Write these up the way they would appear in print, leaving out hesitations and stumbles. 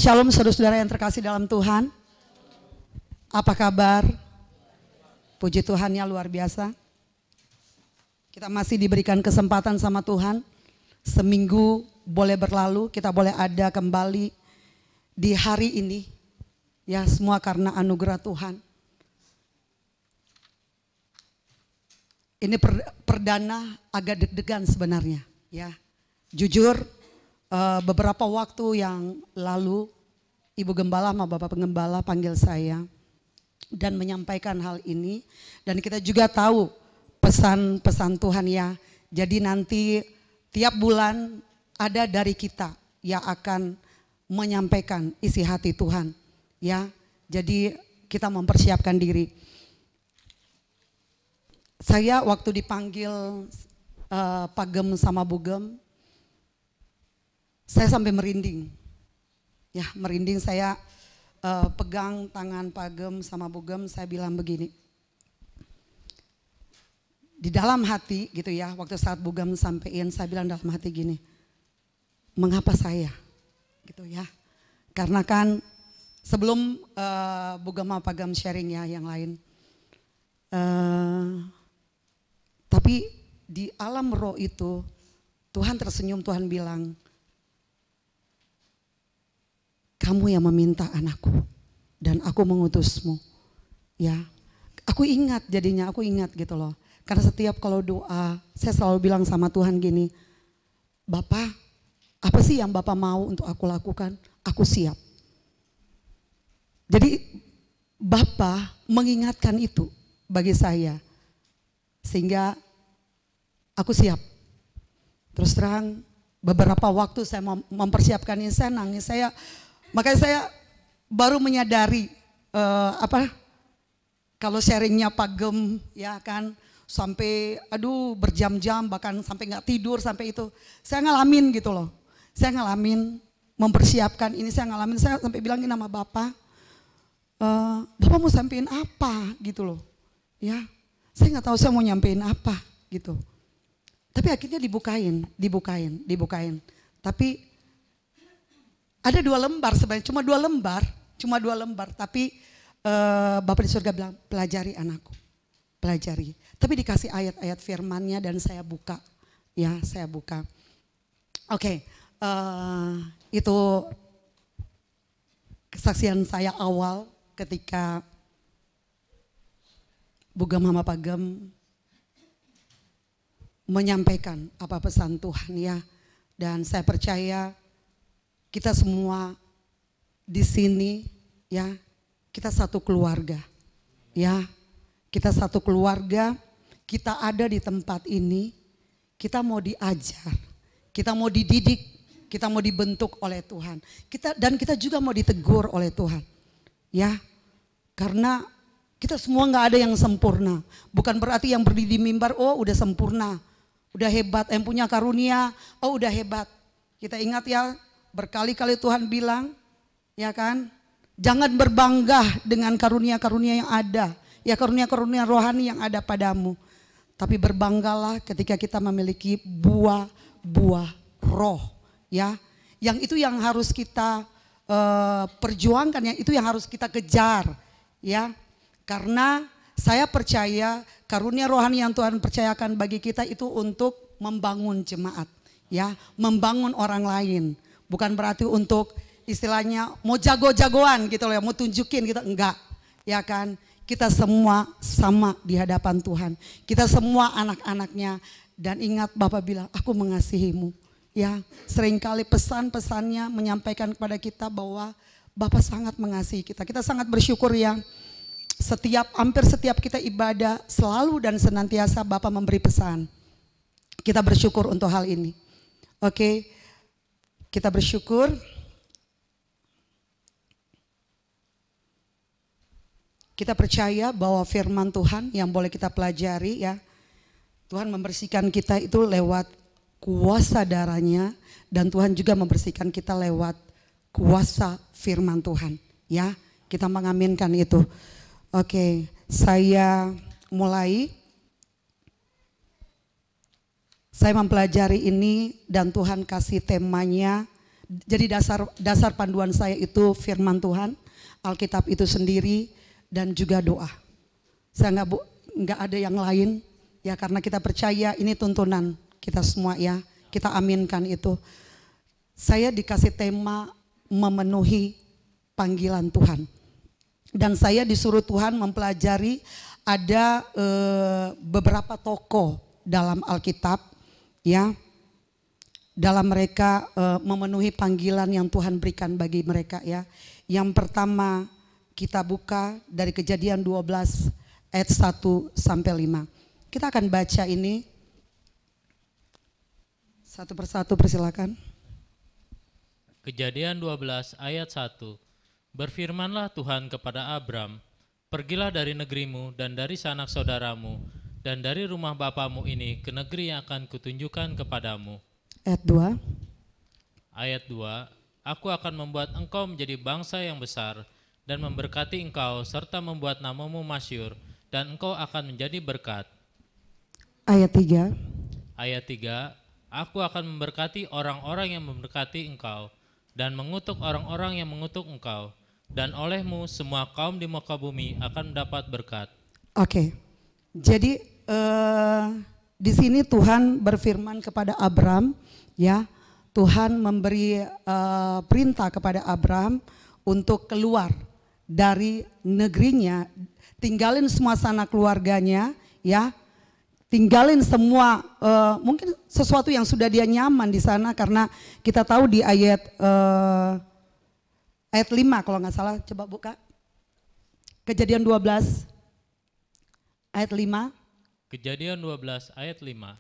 Shalom saudara-saudara yang terkasih dalam Tuhan. Apa kabar? Puji Tuhan ya, luar biasa. Kita masih diberikan kesempatan sama Tuhan. Seminggu boleh berlalu, kita boleh ada kembali di hari ini. Ya, semua karena anugerah Tuhan. Ini perdana agak deg-degan sebenarnya, ya. Jujur, beberapa waktu yang lalu Ibu Gembala sama Bapak Penggembala panggil saya dan menyampaikan hal ini, dan kita juga tahu pesan-pesan Tuhan ya. Jadi nanti tiap bulan ada dari kita yang akan menyampaikan isi hati Tuhan ya. Jadi kita mempersiapkan diri. Saya waktu dipanggil Pak Gem sama Bu Gem, saya sampai merinding. Ya, merinding. Saya pegang tangan Pak Gem sama Bu Gem, saya bilang begini. Di dalam hati gitu ya, waktu saat Bu Gem sampein, saya bilang dalam hati gini, mengapa saya? Gitu ya. Karena kan sebelum Bu Gem sama Pak Gem sharing ya yang lain. Tapi di alam roh itu Tuhan tersenyum, Tuhan bilang, kamu yang meminta anakku dan aku mengutusmu. Ya, aku ingat jadinya, aku ingat gitu loh. Karena setiap kalau doa, saya selalu bilang sama Tuhan gini, Bapak, apa sih yang Bapak mau untuk aku lakukan? Aku siap. Jadi Bapak mengingatkan itu bagi saya. Sehingga aku siap. Terus terang beberapa waktu saya mempersiapkan ini, saya nangis, makanya saya baru menyadari kalau sharingnya Pak Gem ya kan, sampai berjam-jam bahkan sampai nggak tidur sampai itu. Saya ngalamin gitu loh. Saya ngalamin mempersiapkan ini, saya ngalamin, saya sampai bilangin sama Bapak, Bapak mau sampein apa gitu loh. Ya, saya nggak tahu saya mau nyampein apa gitu. Tapi akhirnya dibukain. Tapi ada 2 lembar sebenarnya, cuma 2 lembar. Tapi Bapak di surga bilang, pelajari anakku, pelajari. Tapi dikasih ayat-ayat firman-Nya dan saya buka, ya saya buka. Oke, itu kesaksian saya awal ketika Bu Gem sama Pak Gem menyampaikan apa pesan Tuhan ya. Dan saya percaya kita semua di sini ya, kita satu keluarga ya. Kita satu keluarga, kita ada di tempat ini, kita mau diajar, kita mau dididik, kita mau dibentuk oleh Tuhan. Dan kita juga mau ditegur oleh Tuhan. Ya, karena kita semua nggak ada yang sempurna. Bukan berarti yang berdiri di mimbar, oh udah sempurna, udah hebat, yang punya karunia, oh udah hebat. Kita ingat ya, berkali-kali Tuhan bilang, ya kan, jangan berbangga dengan karunia-karunia yang ada. Ya, karunia-karunia rohani yang ada padamu. Tapi berbanggalah ketika kita memiliki buah-buah roh. Ya, yang itu yang harus kita perjuangkan, yang itu yang harus kita kejar. Ya, karena saya percaya karunia rohani yang Tuhan percayakan bagi kita itu untuk membangun jemaat, ya, membangun orang lain. Bukan berarti untuk istilahnya mau jago-jagoan gitu loh, ya, mau tunjukin gitu, enggak, ya kan? Kita semua sama di hadapan Tuhan. Kita semua anak-anaknya, dan ingat Bapak bilang, aku mengasihimu. Ya, seringkali pesan-pesannya menyampaikan kepada kita bahwa Bapak sangat mengasihi kita. Kita sangat bersyukur ya. Hampir setiap kita ibadah selalu dan senantiasa Bapak memberi pesan. Kita bersyukur untuk hal ini. Oke, kita bersyukur. Kita percaya bahwa firman Tuhan yang boleh kita pelajari ya. Tuhan membersihkan kita itu lewat kuasa darahnya, dan Tuhan juga membersihkan kita lewat kuasa firman Tuhan. Ya, kita mengaminkan itu. Oke, saya mulai. Saya mempelajari ini dan Tuhan kasih temanya Jadi dasar panduan saya itu firman Tuhan, Alkitab itu sendiri, dan juga doa. Saya nggak ada yang lain ya, karena kita percaya ini tuntunan kita semua ya, kita aminkan itu. Saya dikasih tema memenuhi panggilan Tuhan, dan saya disuruh Tuhan mempelajari ada beberapa tokoh dalam Alkitab ya, dalam mereka memenuhi panggilan yang Tuhan berikan bagi mereka ya. Yang pertama kita buka dari Kejadian 12 ayat 1 sampai 5. Kita akan baca ini satu persatu, persilakan. Kejadian 12 ayat 1. Berfirmanlah Tuhan kepada Abram, pergilah dari negerimu dan dari sanak saudaramu dan dari rumah bapamu ini ke negeri yang akan kutunjukkan kepadamu. Ayat 2. Ayat 2. Aku akan membuat engkau menjadi bangsa yang besar dan memberkati engkau serta membuat namamu masyhur dan engkau akan menjadi berkat. Ayat 3. Ayat 3. Aku akan memberkati orang-orang yang memberkati engkau dan mengutuk orang-orang yang mengutuk engkau, dan olehmu semua kaum di muka bumi akan mendapat berkat. Oke. Jadi di sini Tuhan berfirman kepada Abram ya. Tuhan memberi perintah kepada Abram untuk keluar dari negerinya, tinggalin semua sanak keluarganya ya, tinggalin semua mungkin sesuatu yang sudah dia nyaman di sana, karena kita tahu di ayat 5 kalau nggak salah, coba buka Kejadian 12 ayat 5. Kejadian 12 ayat 5.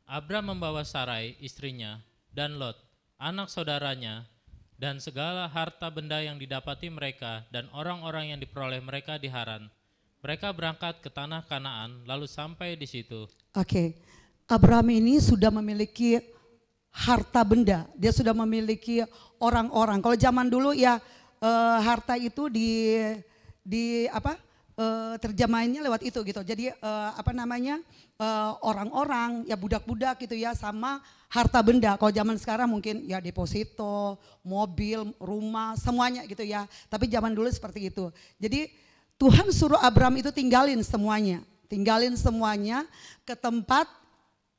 Abram membawa Sarai istrinya dan Lot, anak saudaranya, dan segala harta benda yang didapati mereka dan orang-orang yang diperoleh mereka di Haran. Mereka berangkat ke tanah Kanaan lalu sampai di situ. Oke. Abram ini sudah memiliki harta benda, dia sudah memiliki orang-orang. Kalau zaman dulu ya harta itu terjemahannya lewat itu gitu. Jadi orang-orang ya, budak-budak gitu ya, sama harta benda. Kalau zaman sekarang mungkin ya deposito, mobil, rumah, semuanya gitu ya. Tapi zaman dulu seperti itu. Jadi Tuhan suruh Abram itu tinggalin semuanya ke tempat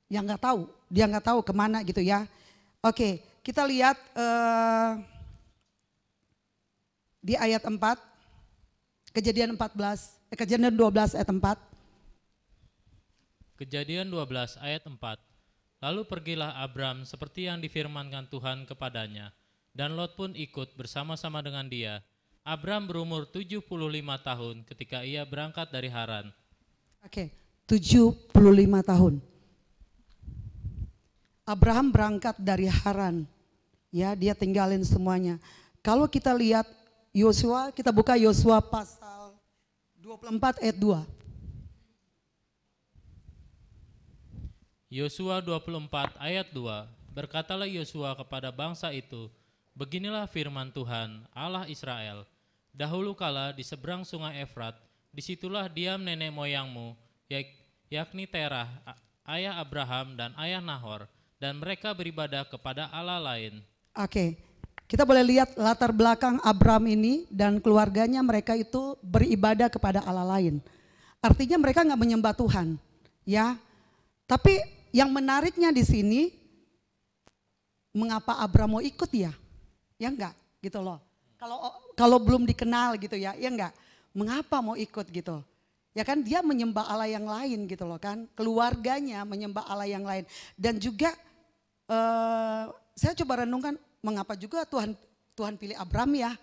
yang nggak tahu, dia nggak tahu kemana gitu ya. Oke, kita lihat di ayat 4, Kejadian 12 ayat 4. Kejadian 12 ayat 4. Lalu pergilah Abram seperti yang difirmankan Tuhan kepadanya, dan Lot pun ikut bersama-sama dengan dia. Abram berumur 75 tahun ketika ia berangkat dari Haran. Oke, 75 tahun. Abraham berangkat dari Haran. Ya, dia tinggalin semuanya. Kalau kita lihat Yosua, kita buka Yosua pasal 24 ayat 2. Yosua 24 ayat 2. Berkatalah Yosua kepada bangsa itu, beginilah firman Tuhan, Allah Israel. Dahulu kala di seberang sungai Efrat, disitulah diam nenek moyangmu, yakni Terah, ayah Abraham dan ayah Nahor, dan mereka beribadah kepada Allah lain. Oke, kita boleh lihat latar belakang Abram ini dan keluarganya, mereka itu beribadah kepada Allah lain. Artinya mereka nggak menyembah Tuhan, ya. Tapi yang menariknya di sini, mengapa Abram mau ikut ya? Ya enggak, gitu loh. Kalau belum dikenal gitu ya enggak. Mengapa mau ikut gitu? Ya kan dia menyembah Allah yang lain gitu loh kan. Keluarganya menyembah Allah yang lain. Dan juga saya coba renungkan, mengapa juga Tuhan pilih Abram ya?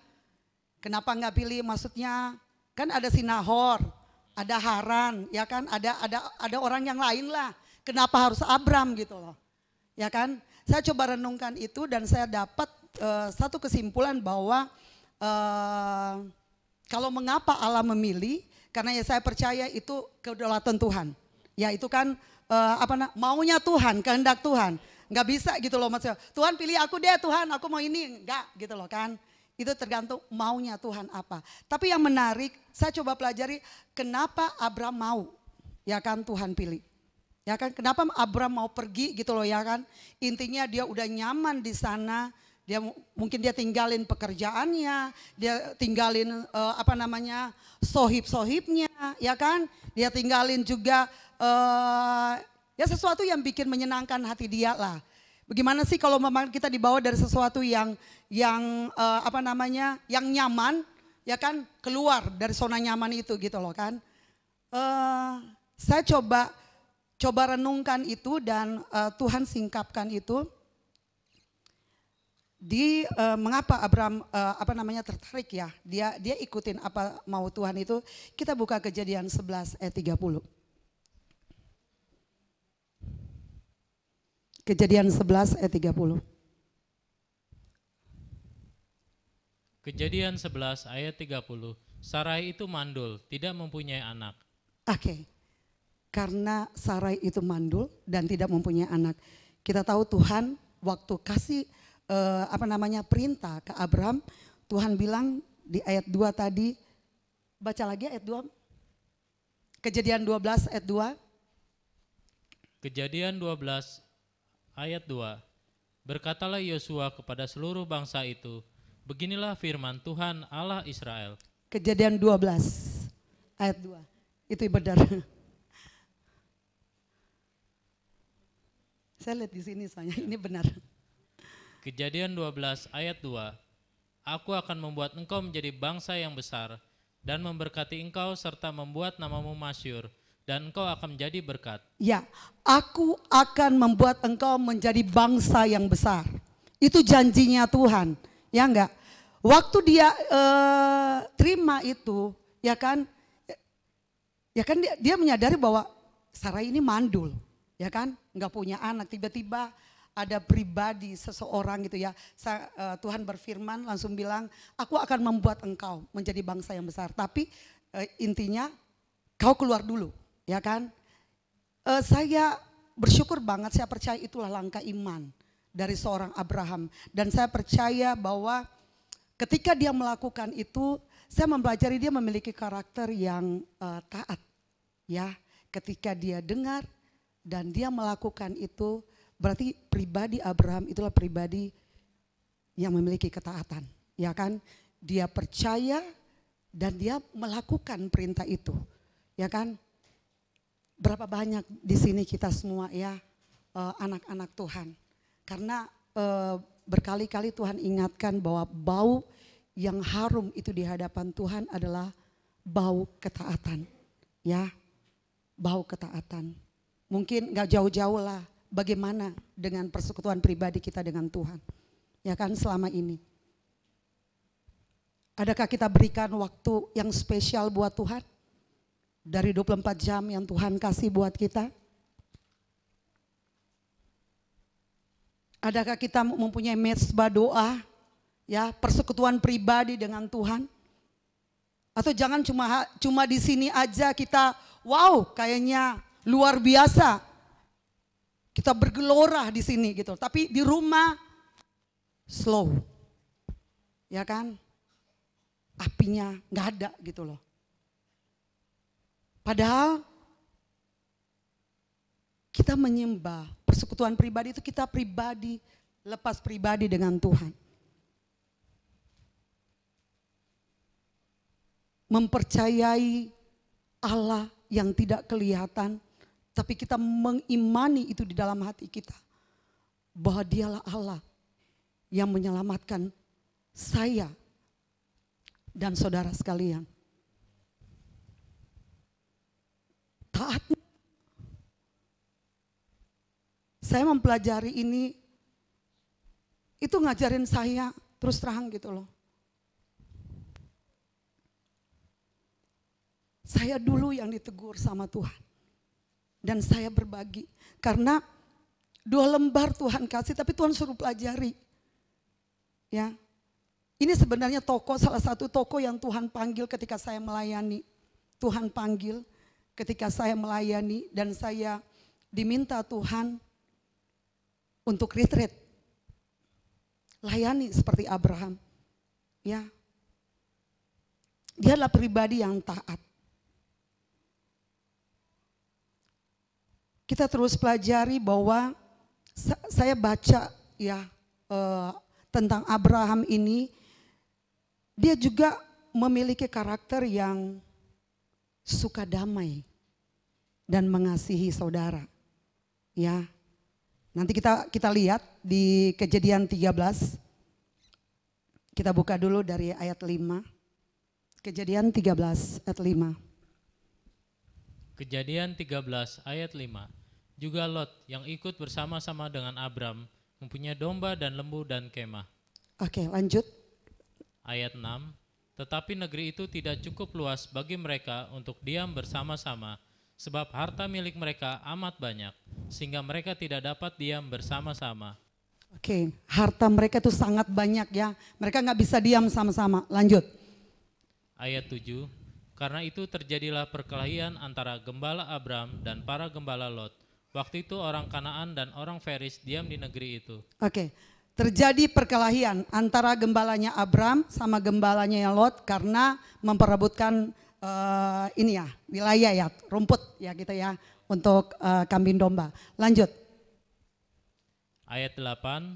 Kenapa enggak pilih, maksudnya kan ada si Nahor, ada Haran, ya kan, ada orang yang lain lah. Kenapa harus Abram gitu loh, ya kan? Saya coba renungkan itu dan saya dapat satu kesimpulan bahwa kalau mengapa Allah memilih, karena ya saya percaya itu kedaulatan Tuhan. Ya itu kan maunya Tuhan, kehendak Tuhan. Nggak bisa gitu loh maksudnya, Tuhan pilih aku deh Tuhan, aku mau ini, enggak gitu loh kan. Itu tergantung maunya Tuhan apa. Tapi yang menarik, saya coba pelajari kenapa Abram mau, ya kan, Tuhan pilih. Ya kan, kenapa Abram mau pergi gitu loh ya kan. Intinya dia udah nyaman di sana, Mungkin dia tinggalin pekerjaannya, dia tinggalin sohib-sohibnya, ya kan? Dia tinggalin juga ya sesuatu yang bikin menyenangkan hati dia lah. Bagaimana sih kalau memang kita dibawa dari sesuatu yang yang nyaman, ya kan? Keluar dari zona nyaman itu gitu loh kan? Saya coba renungkan itu dan Tuhan singkapkan itu. Mengapa Abraham tertarik ya, dia ikutin apa mau Tuhan itu. Kita buka Kejadian 11 ayat 30. Kejadian 11 ayat 30. Kejadian 11 ayat 30. Sarai itu mandul, tidak mempunyai anak. Oke. Karena Sarai itu mandul dan tidak mempunyai anak. Kita tahu Tuhan waktu kasih perintah ke Abraham, Tuhan bilang di ayat 2 tadi, baca lagi ayat 2. Kejadian 12 ayat 2. Kejadian 12 ayat 2. Berkatalah Yosua kepada seluruh bangsa itu, beginilah firman Tuhan Allah Israel. Kejadian 12 ayat 2. Itu benar. Saya lihat di sini soalnya ini benar. Kejadian 12 ayat 2. Aku akan membuat engkau menjadi bangsa yang besar dan memberkati engkau serta membuat namamu masyhur dan engkau akan menjadi berkat. Ya, aku akan membuat engkau menjadi bangsa yang besar. Itu janjinya Tuhan, ya enggak? Waktu dia terima itu, ya kan dia menyadari bahwa Sarai ini mandul, ya kan? Enggak punya anak, tiba-tiba ada pribadi seseorang gitu ya. Tuhan berfirman langsung bilang, aku akan membuat engkau menjadi bangsa yang besar. Tapi intinya kau keluar dulu, ya kan. Saya bersyukur banget, saya percaya itulah langkah iman dari seorang Abraham. Dan saya percaya bahwa ketika dia melakukan itu, saya mempelajari dia memiliki karakter yang taat. Ya, ketika dia dengar dan dia melakukan itu, berarti pribadi Abraham itulah pribadi yang memiliki ketaatan, ya kan? Dia percaya dan dia melakukan perintah itu, ya kan? Berapa banyak di sini kita semua ya anak-anak Tuhan, karena berkali-kali Tuhan ingatkan bahwa bau yang harum itu di hadapan Tuhan adalah bau ketaatan, ya, bau ketaatan. Mungkin gak jauh-jauh lah. Bagaimana dengan persekutuan pribadi kita dengan Tuhan, ya kan selama ini? Adakah kita berikan waktu yang spesial buat Tuhan? Dari 24 jam yang Tuhan kasih buat kita? Adakah kita mempunyai mezbah doa, ya, persekutuan pribadi dengan Tuhan? Atau jangan cuma di sini aja kita, wow, kayaknya luar biasa. Kita bergelora di sini gitu, tapi di rumah slow, ya kan? Apinya nggak ada gitu loh. Padahal kita menyembah persekutuan pribadi itu, kita pribadi, lepas pribadi dengan Tuhan. Mempercayai Allah yang tidak kelihatan, tapi kita mengimani itu di dalam hati kita. Bahwa dialah Allah yang menyelamatkan saya dan saudara sekalian. Taat. Saya mempelajari ini, itu ngajarin saya terus terang gitu loh. Saya dulu yang ditegur sama Tuhan. Dan saya berbagi, karena 2 lembar Tuhan kasih, tapi Tuhan suruh pelajari. Ya, ini sebenarnya salah satu toko yang Tuhan panggil ketika saya melayani. Tuhan panggil ketika saya melayani dan saya diminta Tuhan untuk retreat. Layani seperti Abraham. Ya, dia adalah pribadi yang taat. Kita terus pelajari bahwa saya baca ya tentang Abraham ini, dia juga memiliki karakter yang suka damai dan mengasihi saudara. Ya. Nanti kita lihat di Kejadian 13. Kita buka dulu dari ayat 5. Kejadian 13 ayat 5. Kejadian 13 ayat 5. Juga Lot yang ikut bersama-sama dengan Abram mempunyai domba dan lembu dan kemah. Oke, lanjut. Ayat 6. Tetapi negeri itu tidak cukup luas bagi mereka untuk diam bersama-sama, sebab harta milik mereka amat banyak, sehingga mereka tidak dapat diam bersama-sama. Oke, harta mereka itu sangat banyak ya. Mereka nggak bisa diam sama-sama. Lanjut. Ayat 7. Karena itu terjadilah perkelahian antara gembala Abram dan para gembala Lot. Waktu itu orang Kanaan dan orang Feris diam di negeri itu. Oke, terjadi perkelahian antara gembalanya Abram sama gembalanya Lot karena memperebutkan ini ya, wilayah ya, rumput ya kita ya, untuk kambing domba. Lanjut. Ayat 8.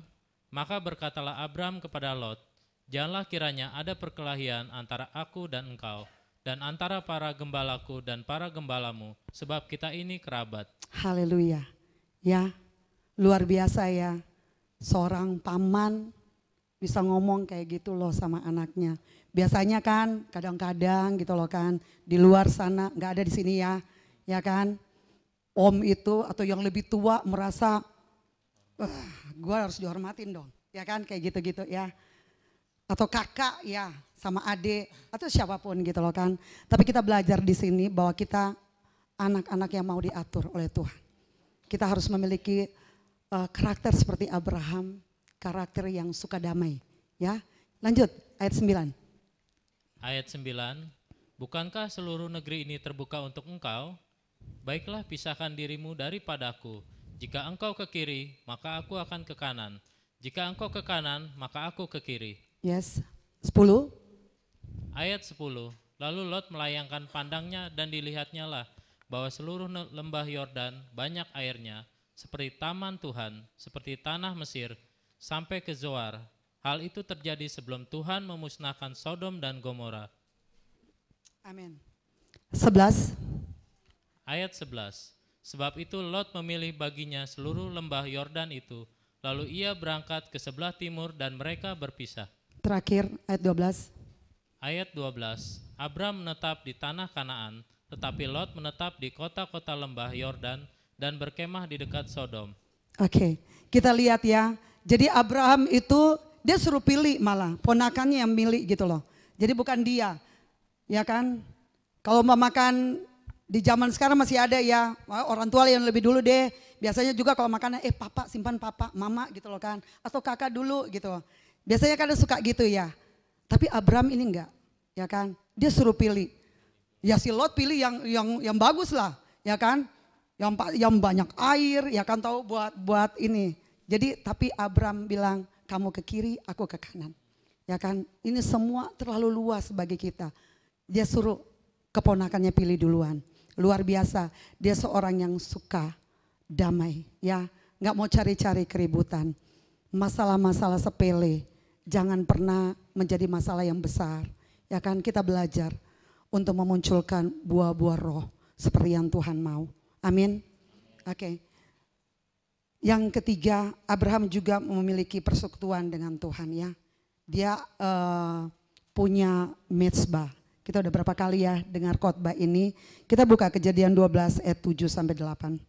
Maka berkatalah Abram kepada Lot, janganlah kiranya ada perkelahian antara aku dan engkau, dan antara para gembalaku dan para gembalamu, sebab kita ini kerabat. Haleluya. Ya, luar biasa ya. Seorang paman bisa ngomong kayak gitu loh sama anaknya. Biasanya kan kadang-kadang gitu loh kan, di luar sana, nggak ada di sini ya. Ya kan, om itu atau yang lebih tua merasa, gue harus dihormatin dong. Ya kan, kayak gitu-gitu ya. Atau kakak ya sama adik atau siapapun gitu loh kan. Tapi kita belajar di sini bahwa kita anak-anak yang mau diatur oleh Tuhan. Kita harus memiliki karakter seperti Abraham, karakter yang suka damai. Ya, lanjut ayat 9. Ayat 9. Bukankah seluruh negeri ini terbuka untuk engkau? Baiklah pisahkan dirimu daripadaku. Jika engkau ke kiri, maka aku akan ke kanan. Jika engkau ke kanan, maka aku ke kiri. Yes, 10. Ayat 10. Lalu Lot melayangkan pandangnya dan dilihatnya lah bahwa seluruh lembah Yordan banyak airnya, seperti taman Tuhan, seperti tanah Mesir, sampai ke Zoar. Hal itu terjadi sebelum Tuhan memusnahkan Sodom dan Gomora. Amin. 11. Ayat 11. Sebab itu Lot memilih baginya seluruh lembah Yordan itu, lalu ia berangkat ke sebelah timur dan mereka berpisah. Terakhir ayat 12. Ayat 12. Abram menetap di tanah Kanaan, tetapi Lot menetap di kota-kota lembah Yordan dan berkemah di dekat Sodom. Oke, kita lihat ya. Jadi Abraham itu dia suruh pilih malah, ponakannya yang milih gitu loh. Jadi bukan dia, ya kan. Kalau mau makan di zaman sekarang masih ada ya, orang tua yang lebih dulu deh. Biasanya juga kalau makannya, papa simpan papa, mama gitu loh kan. Atau kakak dulu gitu loh. Biasanya kadang suka gitu ya. Tapi Abraham ini enggak, ya kan. Dia suruh pilih. Ya si Lot pilih yang bagus lah, ya kan. Yang banyak air, ya kan, tahu buat ini. Jadi tapi Abraham bilang, kamu ke kiri, aku ke kanan. Ya kan, ini semua terlalu luas bagi kita. Dia suruh keponakannya pilih duluan. Luar biasa, dia seorang yang suka damai, ya. Nggak mau cari-cari keributan. Masalah-masalah sepele, jangan pernah menjadi masalah yang besar. Ya kan, kita belajar untuk memunculkan buah-buah roh seperti yang Tuhan mau. Amin. Oke. Yang ketiga, Abraham juga memiliki persekutuan dengan Tuhan ya. Dia punya mezbah. Kita udah berapa kali ya dengar khotbah ini. Kita buka Kejadian 12 ayat 7 sampai 8.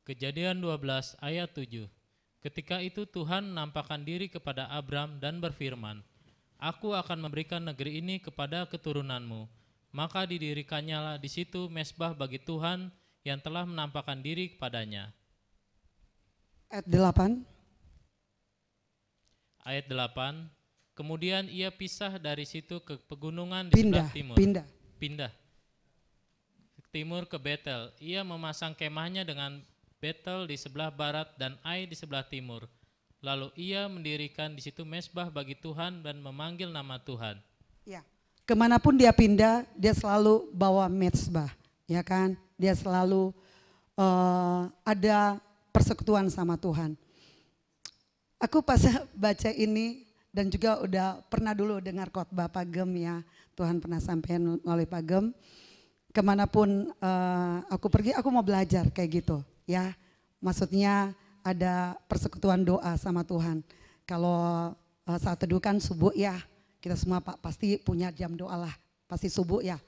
Kejadian 12 ayat 7. Ketika itu Tuhan menampakkan diri kepada Abram dan berfirman, Aku akan memberikan negeri ini kepada keturunanmu. Maka didirikannya lah di situ mezbah bagi Tuhan yang telah menampakkan diri kepadanya. Ayat 8. Ayat 8. Kemudian ia pisah dari situ ke pegunungan di sebelah timur. Pindah. Timur ke Betel. Ia memasang kemahnya dengan Betel di sebelah barat dan Ai di sebelah timur. Lalu ia mendirikan di situ mezbah bagi Tuhan dan memanggil nama Tuhan. Ya. Kemanapun dia pindah, dia selalu bawa mezbah, ya kan? Dia selalu ada persekutuan sama Tuhan. Aku pas baca ini dan juga udah pernah dulu dengar khotbah Pak Gem ya. Tuhan pernah sampaikan melalui Pak Gem. Kemanapun aku pergi, aku mau belajar kayak gitu ya. Maksudnya ada persekutuan doa sama Tuhan. Kalau saat teduh kan subuh ya, kita semua Pak pasti punya jam doa lah, pasti subuh ya.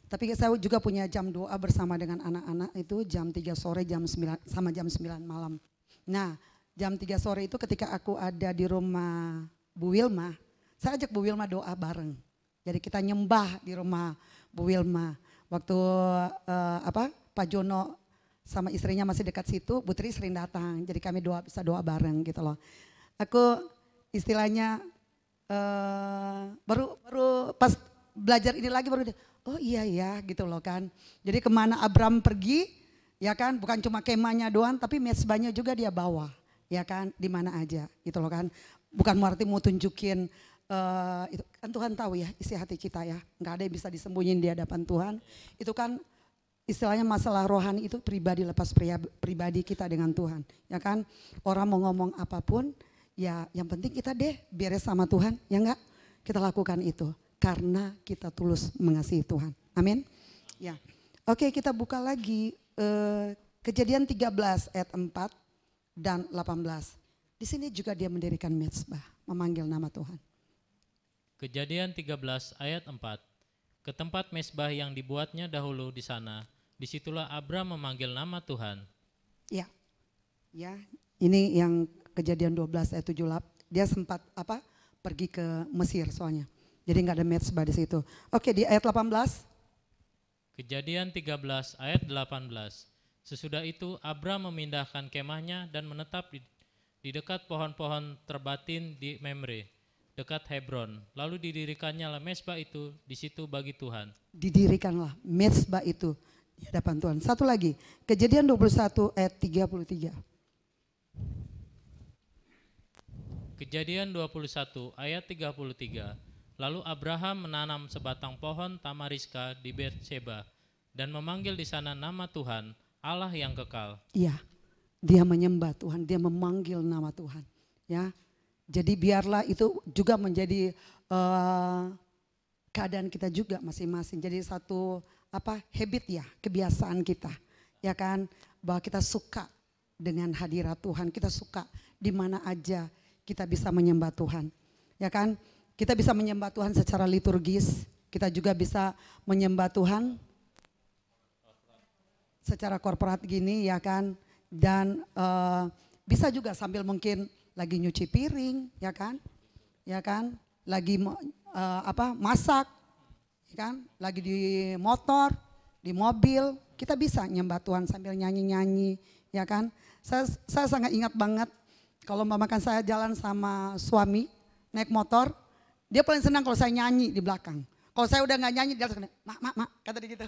Tapi saya juga punya jam doa bersama dengan anak-anak itu jam 3 sore, jam 9 sama jam 9 malam. Nah, jam 3 sore itu ketika aku ada di rumah Bu Wilma, saya ajak Bu Wilma doa bareng. Jadi kita nyembah di rumah Bu Wilma. Waktu Pak Jono sama istrinya masih dekat situ, Bu Tri sering datang. Jadi kami bisa doa bareng gitu loh. Aku istilahnya baru pas belajar ini lagi baru oh iya ya gitu loh kan. Jadi kemana Abram pergi ya kan, bukan cuma kemahnya doang tapi mezbahnya juga dia bawa ya kan, di mana aja gitu loh kan. Bukan berarti mau tunjukin itu kan Tuhan tahu ya isi hati kita ya, nggak ada yang bisa disembunyiin di hadapan Tuhan. Itu kan istilahnya masalah rohani itu pribadi lepas pribadi kita dengan Tuhan ya kan. Orang mau ngomong apapun ya yang penting kita deh beres sama Tuhan ya enggak, kita lakukan itu karena kita tulus mengasihi Tuhan. Amin. Ya. Oke, kita buka lagi Kejadian 13 ayat 4 dan 18. Di sini juga dia mendirikan mezbah, memanggil nama Tuhan. Kejadian 13 ayat 4. Ke tempat mezbah yang dibuatnya dahulu di sana, disitulah Abram memanggil nama Tuhan. Ya. Ya, ini yang Kejadian 12 ayat 78. Dia sempat pergi ke Mesir soalnya. Jadi nggak ada mezbah di situ. Oke, di ayat 18. Kejadian 13 ayat 18. Sesudah itu Abram memindahkan kemahnya dan menetap di dekat pohon-pohon terbatin di Memre, dekat Hebron. Lalu didirikannya mezbah itu di situ bagi Tuhan. Didirikanlah mezbah itu di hadapan Tuhan. Satu lagi, Kejadian 21 ayat 33. Kejadian 21 ayat 33. Lalu Abraham menanam sebatang pohon tamariska di Beersheba dan memanggil di sana nama Tuhan, Allah yang kekal. Iya, dia menyembah Tuhan, dia memanggil nama Tuhan. Ya, jadi biarlah itu juga menjadi keadaan kita juga masing-masing. Jadi satu habit ya, kebiasaan kita, ya kan, bahwa kita suka dengan hadirat Tuhan, kita suka di mana aja kita bisa menyembah Tuhan, ya kan. Kita bisa menyembah Tuhan secara liturgis, kita juga bisa menyembah Tuhan secara korporat gini ya kan. Dan bisa juga sambil mungkin lagi nyuci piring ya kan. Ya kan, lagi masak ya kan, lagi di motor, di mobil, kita bisa nyembah Tuhan sambil nyanyi-nyanyi ya kan. Saya sangat ingat banget kalau mamakan saya jalan sama suami naik motor. Dia paling senang kalau saya nyanyi di belakang. Kalau saya udah nggak nyanyi, dia langsung, mak, kata dia gitu.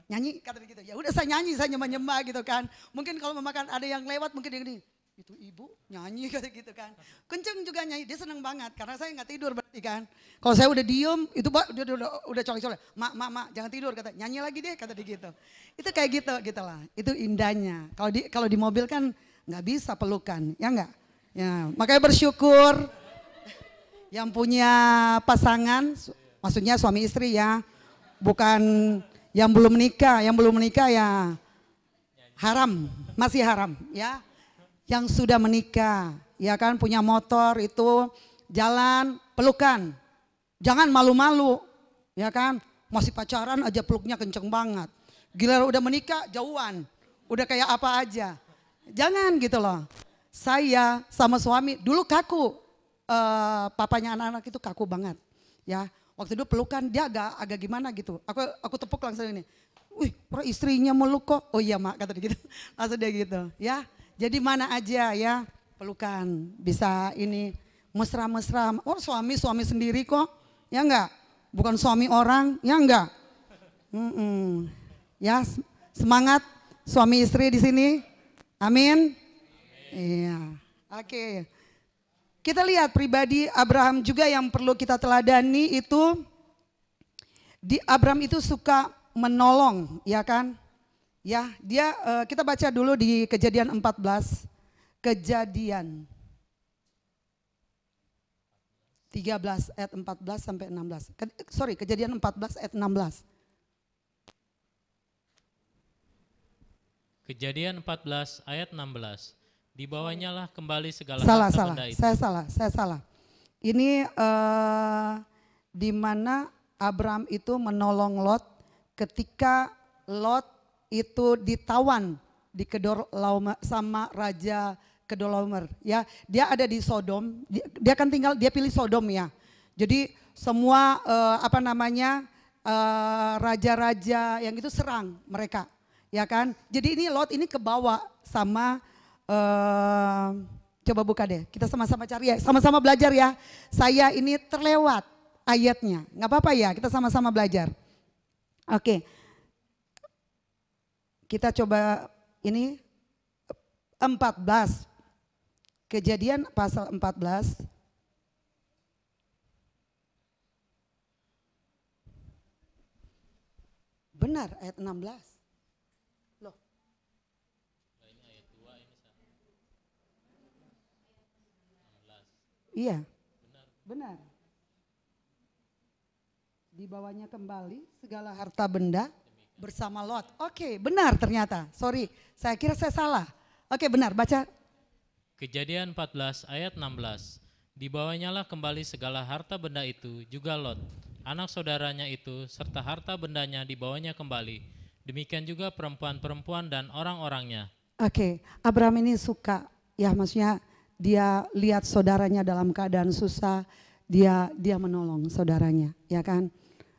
Nyanyi, kata dia gitu. Ya udah saya nyanyi, saya nyembah gitu kan. Mungkin kalau memakan ada yang lewat, mungkin dia gini, itu ibu nyanyi kata gitu kan. Kenceng juga nyanyi, dia senang banget karena saya nggak tidur berarti kan. Kalau saya udah diem, itu dia udah colek-colek. Mak, jangan tidur, kata nyanyi lagi deh, kata dia gitu. Itu kayak gitu lah. Itu indahnya. Kalau di mobil kan nggak bisa pelukan, ya nggak. Ya, makanya bersyukur. Yang punya pasangan, maksudnya suami istri ya, bukan yang belum menikah. Yang belum menikah ya haram, masih haram ya. Yang sudah menikah, ya kan, punya motor itu jalan pelukan, jangan malu-malu, ya kan. Masih pacaran aja peluknya kenceng banget. Gila udah menikah jauhan, udah kayak apa aja. Jangan gitu loh. Saya sama suami dulu kaku. Papanya anak-anak itu kaku banget ya. Waktu itu pelukan dia agak gimana gitu. Aku tepuk langsung ini. Wih, istrinya meluk kok. Oh iya mak, kata dia gitu. Langsung dia gitu ya. Jadi mana aja ya pelukan, bisa ini mesra-mesra. Oh suami sendiri kok, ya enggak. Bukan suami orang, ya enggak. Ya semangat suami istri di sini. Amin. Iya. Oke. Kita lihat pribadi Abraham juga yang perlu kita teladani itu, Abraham itu suka menolong, ya kan? Ya, dia kita baca dulu di Kejadian 14 Kejadian 13 ayat 14 sampai 16. Kejadian 14 ayat 16. Kejadian 14 ayat 16. Dibawanya lah kembali segala harta benda itu. Saya salah. Ini di mana Abraham itu menolong Lot ketika Lot itu ditawan di Kedorlaomer sama Raja Kedorlaomer, ya. Dia ada di Sodom, dia kan tinggal, dia pilih Sodom ya. Jadi semua raja-raja yang itu serang mereka. Ya kan, jadi ini Lot ini kebawa sama, coba buka deh, kita sama-sama cari ya, sama-sama belajar ya. Saya ini terlewat ayatnya, nggak apa-apa ya, kita sama-sama belajar. Oke, kita coba ini 14, Kejadian pasal 14. Benar ayat 16. Iya, benar. Dibawanya kembali segala harta benda bersama Lot. Oke, benar ternyata. Sorry, saya kira saya salah. Oke, benar, baca. Kejadian 14 ayat 16. Dibawanya lah kembali segala harta benda itu, juga Lot, anak saudaranya itu, serta harta bendanya dibawanya kembali. Demikian juga perempuan-perempuan dan orang-orangnya. Oke, Abraham ini suka, ya maksudnya dia lihat saudaranya dalam keadaan susah, dia menolong saudaranya, ya kan?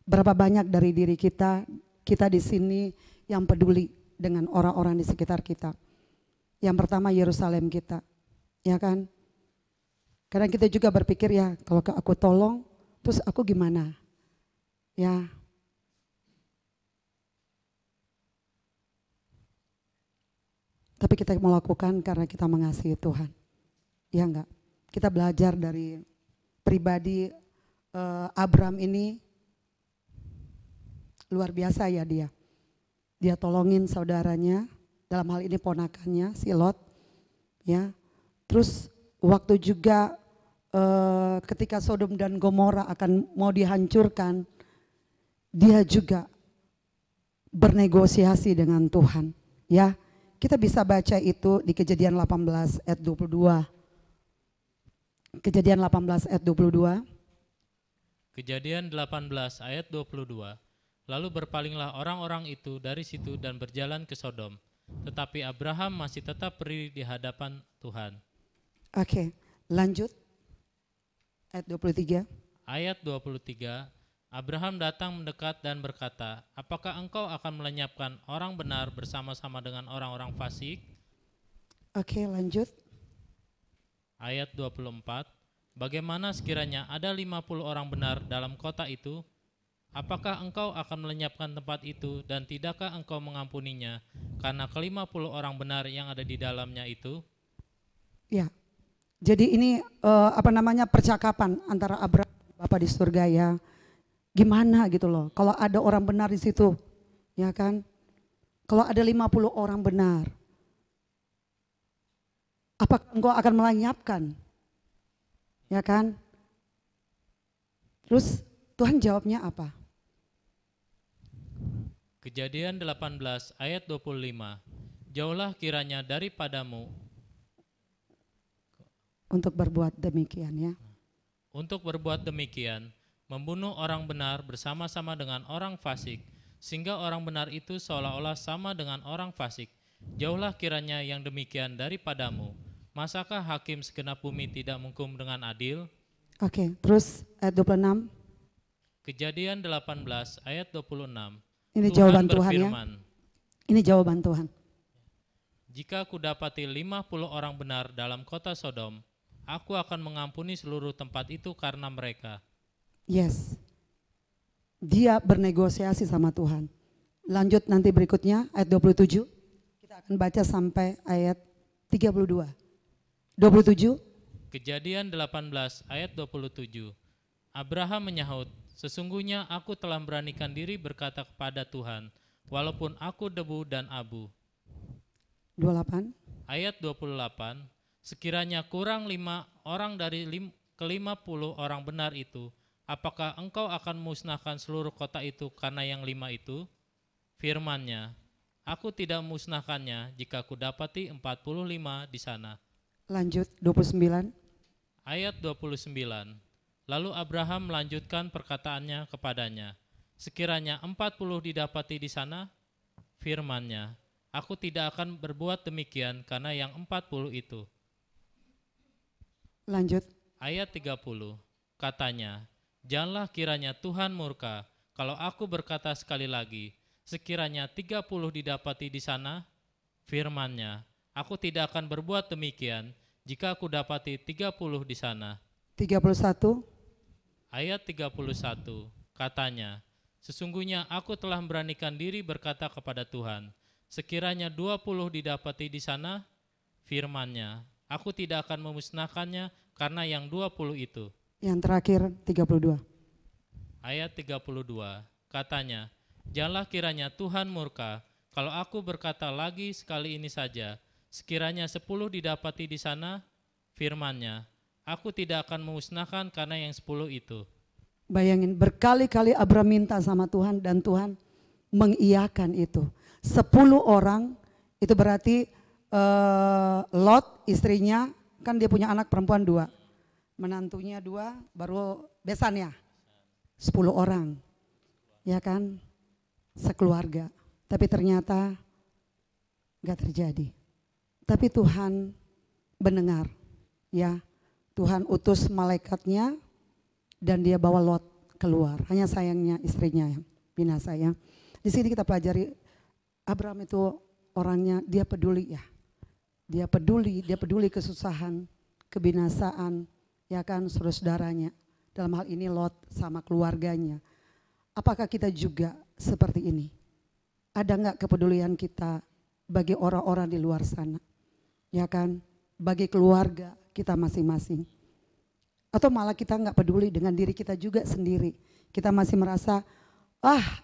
Berapa banyak dari diri kita di sini yang peduli dengan orang-orang di sekitar kita. Yang pertama Yerusalem kita, ya kan? Kadang kita juga berpikir ya, kalau aku tolong, terus aku gimana? Ya. Tapi kita melakukan karena kita mengasihi Tuhan. Ya enggak, kita belajar dari pribadi Abraham ini, luar biasa ya dia. Dia tolongin saudaranya, dalam hal ini ponakannya si Lot, ya. Terus waktu juga ketika Sodom dan Gomora akan mau dihancurkan, dia juga bernegosiasi dengan Tuhan, ya. Kita bisa baca itu di Kejadian 18 ayat 22. Kejadian 18 ayat 22. Kejadian 18 ayat 22. Lalu berpalinglah orang-orang itu dari situ dan berjalan ke Sodom. Tetapi Abraham masih tetap berdiri di hadapan Tuhan. Oke, lanjut. Ayat 23. Ayat 23. Abraham datang mendekat dan berkata, apakah engkau akan melenyapkan orang benar bersama-sama dengan orang-orang fasik? Oke, lanjut. Ayat 24, bagaimana sekiranya ada 50 orang benar dalam kota itu? Apakah engkau akan melenyapkan tempat itu dan tidakkah engkau mengampuninya karena ke-50 orang benar yang ada di dalamnya itu? Ya, jadi ini percakapan antara Abraham dan Bapa di surga ya. Gimana gitu loh, kalau ada orang benar di situ, ya kan? Kalau ada 50 orang benar, apakah engkau akan melenyapkan? Ya kan? Terus Tuhan jawabnya apa? Kejadian 18 ayat 25. Jauhlah kiranya daripadamu untuk berbuat demikian ya. Untuk berbuat demikian, membunuh orang benar bersama-sama dengan orang fasik, sehingga orang benar itu seolah-olah sama dengan orang fasik. Jauhlah kiranya yang demikian daripadamu. Masakah hakim segenap bumi tidak menghukum dengan adil? Oke, terus ayat 26. Kejadian 18 ayat 26. Ini Tuhan jawaban Tuhan ya. Ini jawaban Tuhan. Jika kudapati 50 orang benar dalam kota Sodom, aku akan mengampuni seluruh tempat itu karena mereka. Yes. Dia bernegosiasi sama Tuhan. Lanjut nanti berikutnya ayat 27. Kita akan baca sampai ayat 32. 27. Kejadian 18 ayat 27. Abraham menyahut, sesungguhnya aku telah beranikan diri berkata kepada Tuhan, walaupun aku debu dan abu. 28. Ayat 28. Sekiranya kurang 5 orang dari ke-50 orang benar itu, apakah engkau akan musnahkan seluruh kota itu karena yang 5 itu? Firman-Nya, aku tidak musnahkannya jika aku dapati 45 di sana. Lanjut 29. Ayat 29. Lalu Abraham melanjutkan perkataannya kepadanya, sekiranya 40 didapati di sana, firman-Nya, aku tidak akan berbuat demikian karena yang 40 itu. Lanjut. Ayat 30. Katanya, janganlah kiranya Tuhan murka kalau aku berkata sekali lagi, sekiranya 30 didapati di sana, firman-Nya, aku tidak akan berbuat demikian jika aku dapati 30 di sana. 31. Ayat 31, katanya, sesungguhnya aku telah memberanikan diri berkata kepada Tuhan, sekiranya 20 didapati di sana, firman-Nya, aku tidak akan memusnahkannya karena yang 20 itu. Yang terakhir 32. Ayat 32, katanya, janganlah kiranya Tuhan murka kalau aku berkata lagi sekali ini saja, sekiranya 10 didapati di sana, firman-Nya, aku tidak akan memusnahkan karena yang 10 itu. Bayangin, berkali-kali Abraham minta sama Tuhan dan Tuhan mengiyakan itu. 10 orang itu berarti Lot istrinya, kan dia punya anak perempuan 2, menantunya 2, baru besan ya 10 orang, ya kan, sekeluarga. Tapi ternyata gak terjadi. Tapi Tuhan mendengar, ya, Tuhan utus malaikatnya dan dia bawa Lot keluar. Hanya sayangnya istrinya yang binasa ya. Di sini kita pelajari Abraham itu orangnya, dia peduli ya. Dia peduli kesusahan, kebinasaan, ya kan, saudara-saudaranya. Dalam hal ini Lot sama keluarganya. Apakah kita juga seperti ini? Ada enggak kepedulian kita bagi orang-orang di luar sana? Ya kan, bagi keluarga kita masing-masing. Atau malah kita enggak peduli dengan diri kita juga sendiri. Kita masih merasa,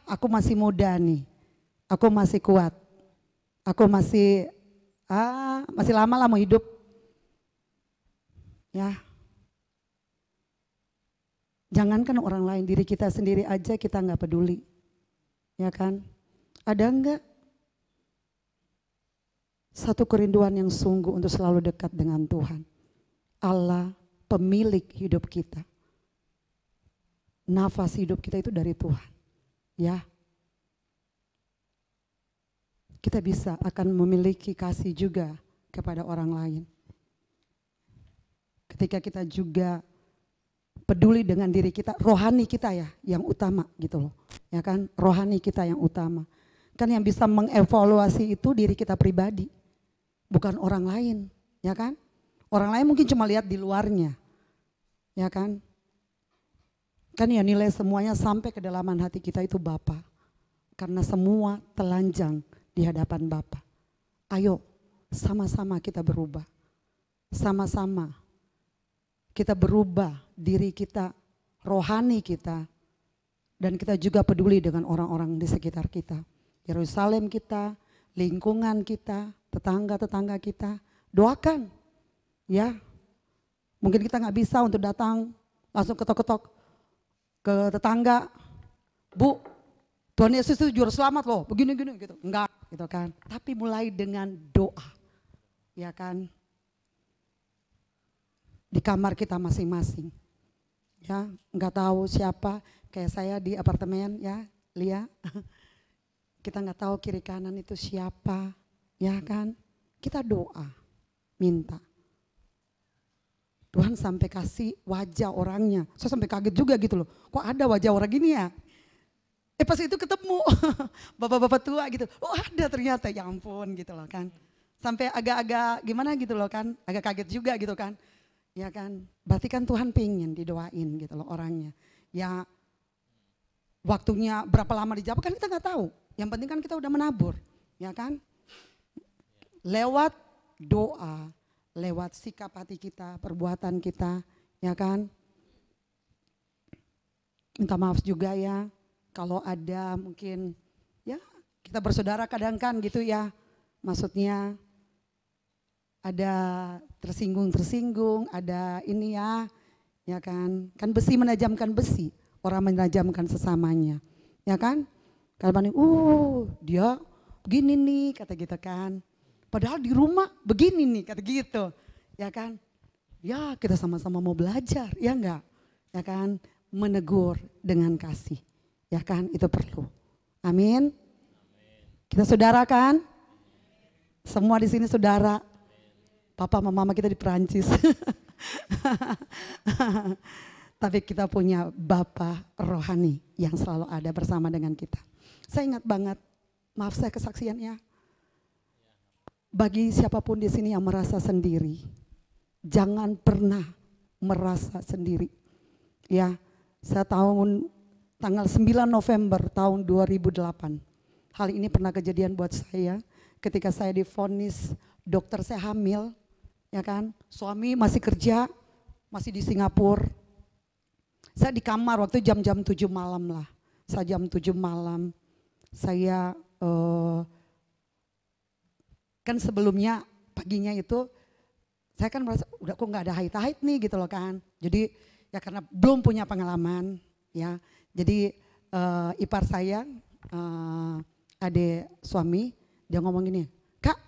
aku masih muda nih, aku masih kuat, aku masih lama lah mau hidup. Ya, jangankan orang lain, diri kita sendiri aja kita enggak peduli. Ya kan, ada enggak satu kerinduan yang sungguh untuk selalu dekat dengan Tuhan, Allah pemilik hidup kita. Nafas hidup kita itu dari Tuhan, ya. Kita bisa akan memiliki kasih juga kepada orang lain. Ketika kita juga peduli dengan diri kita, rohani kita ya yang utama gitu loh. Ya kan, rohani kita yang utama. Kan yang bisa mengevaluasi itu diri kita pribadi, bukan orang lain, ya kan? Orang lain mungkin cuma lihat di luarnya, ya kan? Kan ya nilai semuanya sampai kedalaman hati kita itu Bapa. Karena semua telanjang di hadapan Bapa. Ayo sama-sama kita berubah. Sama-sama kita berubah diri kita, rohani kita. Dan kita juga peduli dengan orang-orang di sekitar kita. Yerusalem kita, lingkungan kita, tetangga-tetangga kita. Doakan, ya. Mungkin kita nggak bisa untuk datang langsung ketok-ketok ke tetangga, Bu, Tuhan Yesus itu juru selamat loh, begini-gini gitu. Enggak, gitu kan. Tapi mulai dengan doa, ya kan. Di kamar kita masing-masing, ya, nggak tahu siapa, kayak saya di apartemen ya, Lia. Kita nggak tahu kiri kanan itu siapa, ya kan. Kita doa, minta. Tuhan sampai kasih wajah orangnya. Saya sampai kaget juga gitu loh. Kok ada wajah orang gini ya? Pas itu ketemu bapak-bapak tua gitu. Oh ada ternyata, ya ampun gitu loh kan. Sampai agak-agak gimana gitu loh kan. Agak kaget juga gitu kan. Ya kan. Berarti kan Tuhan pengen didoain gitu loh orangnya. Ya waktunya berapa lama dijawab kan kita gak tahu. Yang penting kan kita udah menabur. Ya kan. Lewat doa, lewat sikap hati kita, perbuatan kita, ya kan. Minta maaf juga ya, kalau ada mungkin, ya kita bersaudara kadang kan gitu ya. Maksudnya ada tersinggung, ada ini ya kan. Kan besi menajamkan besi, orang menajamkan sesamanya, ya kan. Kalau banding, dia begini nih, kata gitu kan. Padahal di rumah begini nih, kata gitu, ya kan. Ya kita sama-sama mau belajar, ya enggak, ya kan. Menegur dengan kasih, ya kan, itu perlu. Amin. Kita saudara kan? Semua di sini saudara. Papa sama mama kita di Perancis. Tapi kita punya Bapa rohani yang selalu ada bersama dengan kita. Saya ingat banget, maaf saya kesaksiannya. Bagi siapapun di sini yang merasa sendiri, jangan pernah merasa sendiri. Ya, saya tanggal 9 November tahun 2008. Hal ini pernah kejadian buat saya ketika saya divonis dokter saya hamil, ya kan. Suami masih kerja, masih di Singapura. Saya di kamar waktu jam-jam 7 malam lah. Saya jam 7 malam, saya kan sebelumnya paginya itu saya kan merasa udah kok nggak ada haid-haid nih gitu loh kan. Jadi ya karena belum punya pengalaman ya. Jadi ipar saya, adik suami, dia ngomong gini, Kak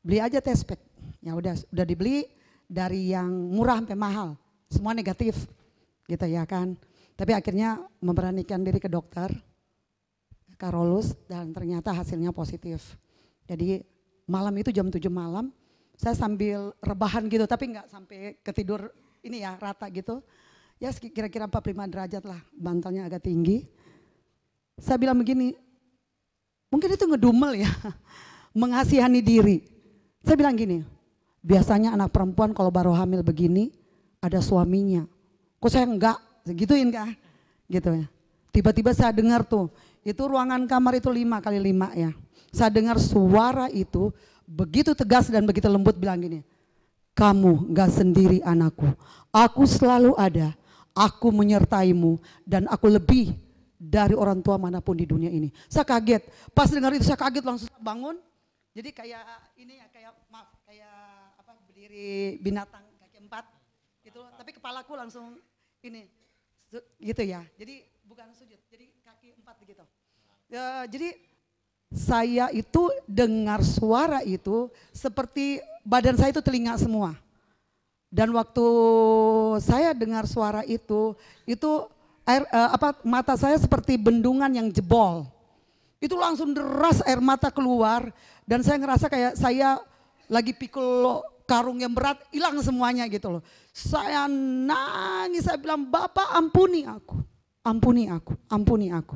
beli aja test pack. Ya udah dibeli dari yang murah sampai mahal, semua negatif gitu ya kan. Tapi akhirnya memberanikan diri ke dokter, Karolus, dan ternyata hasilnya positif. Jadi malam itu jam 7 malam, saya sambil rebahan gitu, tapi nggak sampai ketidur ini ya rata gitu. Ya kira-kira 45 derajat lah, bantalnya agak tinggi. Saya bilang begini, mungkin itu ngedumel ya, mengasihani diri. Saya bilang gini, biasanya anak perempuan kalau baru hamil begini ada suaminya. Kok saya enggak, segituin kah? Gitu ya. Tiba-tiba saya dengar tuh, itu ruangan kamar itu 5x5 ya. Saya dengar suara itu begitu tegas dan begitu lembut bilang gini, kamu gak sendiri anakku, aku selalu ada, aku menyertaimu dan aku lebih dari orang tua manapun di dunia ini. Saya kaget, pas dengar itu saya kaget langsung bangun. Jadi kayak ini ya, kayak berdiri binatang kaki 4 gitu, tapi kepalaku langsung ini gitu ya. Jadi bukan sujud, jadi kaki 4 gitu. Jadi saya itu dengar suara itu seperti badan saya itu telinga semua. Dan waktu saya dengar suara itu mata saya seperti bendungan yang jebol. Itu langsung deras air mata keluar dan saya ngerasa kayak saya lagi pikul karung yang berat, hilang semuanya gitu loh. Saya nangis, saya bilang, Bapak ampuni aku, ampuni aku, ampuni aku.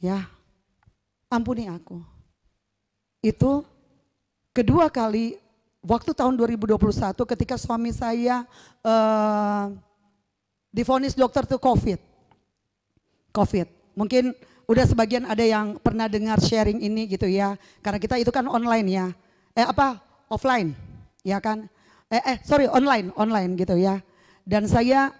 Ya, ampuni aku. Itu kedua kali waktu tahun 2021 ketika suami saya divonis dokter tuh COVID. Mungkin udah sebagian ada yang pernah dengar sharing ini gitu ya. Karena kita itu kan online ya. Offline ya kan. Online gitu ya. Dan saya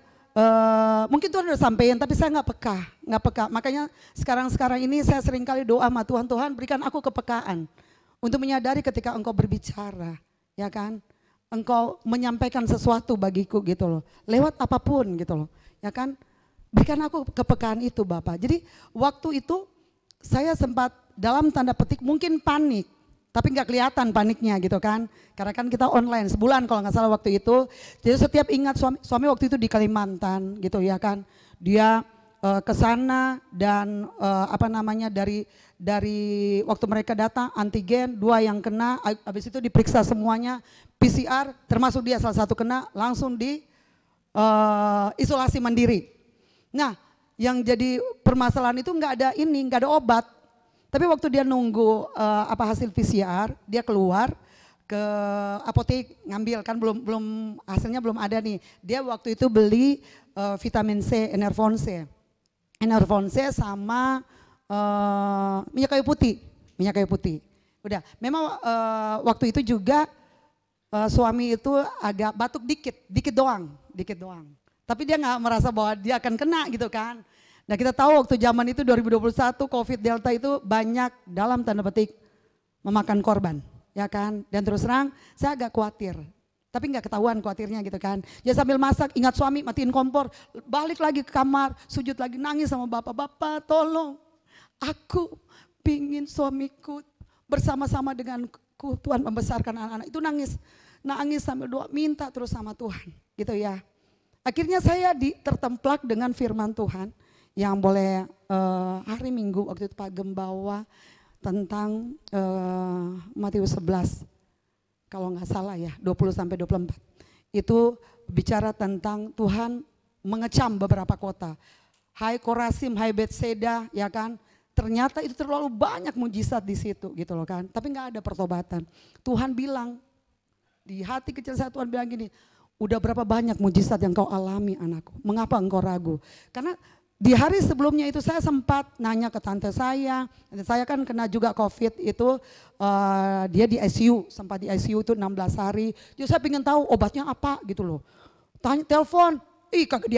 mungkin Tuhan udah sampaikan tapi saya nggak peka. Makanya sekarang ini saya sering kali doa sama Tuhan, Tuhan berikan aku kepekaan untuk menyadari ketika Engkau berbicara, ya kan? Engkau menyampaikan sesuatu bagiku gitu loh, lewat apapun gitu loh, ya kan? Berikan aku kepekaan itu Bapak. Jadi waktu itu saya sempat dalam tanda petik mungkin panik. Tapi nggak kelihatan paniknya gitu kan, karena kan kita online sebulan kalau nggak salah waktu itu. Jadi setiap ingat suami waktu itu di Kalimantan gitu ya kan, dia ke sana dan dari waktu mereka datang antigen 2 yang kena, habis itu diperiksa semuanya, PCR termasuk dia salah satu kena, langsung di isolasi mandiri. Nah yang jadi permasalahan itu nggak ada obat. Tapi waktu dia nunggu hasil PCR, dia keluar ke apotek ngambil kan belum hasilnya belum ada nih. Dia waktu itu beli vitamin C, Enervon C sama minyak kayu putih. Udah, memang waktu itu juga suami itu agak batuk dikit doang. Tapi dia nggak merasa bahwa dia akan kena gitu kan. Nah kita tahu waktu zaman itu 2021 COVID Delta itu banyak dalam tanda petik memakan korban. ya kan. Dan terus terang saya agak khawatir. Tapi nggak ketahuan khawatirnya gitu kan. Ya sambil masak, ingat suami, matiin kompor, balik lagi ke kamar, sujud lagi, nangis sama bapak, tolong. Aku pingin suamiku bersama-sama denganku, Tuhan membesarkan anak-anak. Itu nangis sambil doa, minta terus sama Tuhan gitu ya. Akhirnya saya tertemplak dengan firman Tuhan yang boleh hari Minggu waktu itu Pak Gembawa tentang Matius 11. Kalau nggak salah ya 20-24 itu bicara tentang Tuhan mengecam beberapa kota. Hai Korasim, hai Betseda, ya kan. Ternyata itu terlalu banyak mujizat di situ gitu loh kan. Tapi nggak ada pertobatan. Tuhan bilang di hati kecil saya, Tuhan bilang gini, udah berapa banyak mujizat yang kau alami anakku. Mengapa engkau ragu? Karena di hari sebelumnya itu saya sempat nanya ke tante saya kan kena juga COVID itu, dia di ICU, sempat di ICU itu 16 hari. Jadi saya pengen tahu obatnya apa gitu loh. Tanya, telepon, kagak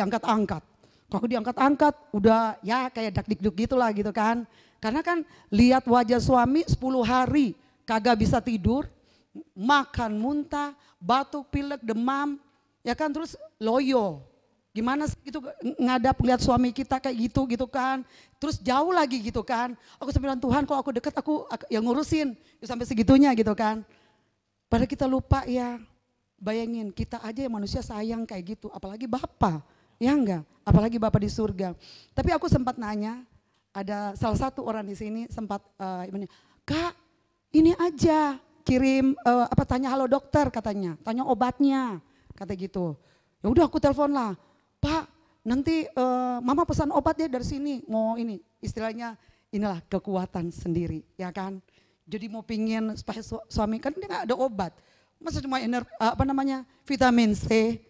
diangkat-angkat, udah ya kayak dak-dikduk gitulah gitu kan. Karena kan lihat wajah suami 10 hari kagak bisa tidur, makan muntah, batuk, pilek, demam, ya kan terus loyo. Gimana sih gitu ngadap lihat suami kita kayak gitu kan. Terus jauh lagi gitu kan. Aku bilang Tuhan kalau aku deket aku yang ngurusin. Sampai segitunya gitu kan. Padahal kita lupa ya. Bayangin kita aja yang manusia sayang kayak gitu. Apalagi Bapa. Ya enggak. Apalagi Bapa di surga. Tapi aku sempat nanya. Ada salah satu orang di sini sempat Kak ini aja kirim tanya halo dokter katanya. Tanya obatnya. Kata gitu. Ya udah aku telepon lah. Pak, nanti mama pesan obat ya dari sini. Mau ini, istilahnya inilah kekuatan sendiri, ya kan. Jadi mau pingin supaya suami, kan dia gak ada obat. Masa cuma vitamin C,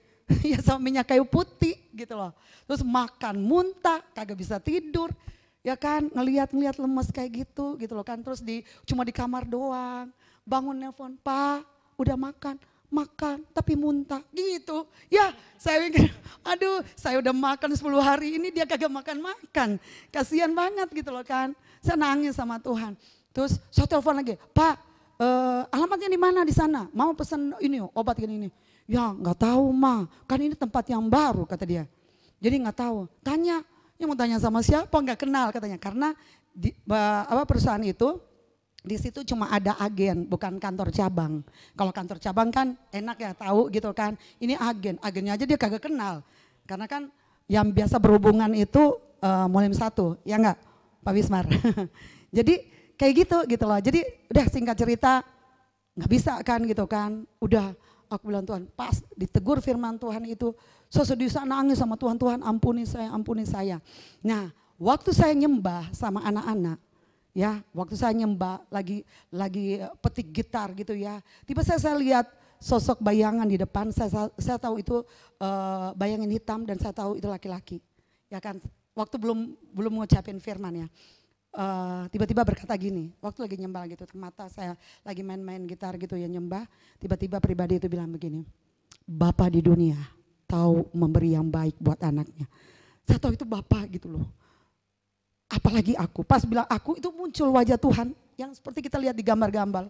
ya sama minyak kayu putih gitu loh. Terus makan muntah, kagak bisa tidur, ya kan. Ngelihat lemes kayak gitu loh kan. Terus cuma di kamar doang, bangun nelpon, Pak udah makan tapi muntah gitu. Ya saya mikir, aduh saya udah makan 10 hari ini dia kagak makan. Kasihan banget gitu loh kan. Saya nangis sama Tuhan. Terus saya telepon lagi, Pak alamatnya di mana di sana? Mau pesan ini obat ini. Ya nggak tahu mah, kan ini tempat yang baru kata dia. Jadi nggak tahu. Tanya, yang mau tanya sama siapa nggak kenal katanya. Karena perusahaan itu di situ cuma ada agen, bukan kantor cabang. Kalau kantor cabang kan enak ya tahu gitu kan. Ini agennya aja dia kagak kenal. Karena kan yang biasa berhubungan itu Mulim 1, ya enggak Pak Wismar. Jadi kayak gitu loh. Jadi udah singkat cerita nggak bisa kan gitu kan. Udah aku bilang Tuhan pas ditegur firman Tuhan itu. Sedih sana nangis sama Tuhan ampuni saya. Nah waktu saya nyembah sama anak-anak. Ya, waktu saya nyembah lagi petik gitar gitu ya. Tiba-tiba saya lihat sosok bayangan di depan. Saya tahu itu bayangan hitam dan saya tahu itu laki-laki. Ya kan, waktu belum ngucapin firman ya. Tiba-tiba berkata gini, waktu lagi nyembah gitu, mata saya lagi main-main gitar gitu ya nyembah. Tiba-tiba pribadi itu bilang begini, Bapa di dunia tahu memberi yang baik buat anaknya. Saya tahu itu Bapa gitu loh. Apalagi aku, pas bilang aku itu muncul wajah Tuhan yang seperti kita lihat di gambar-gambar.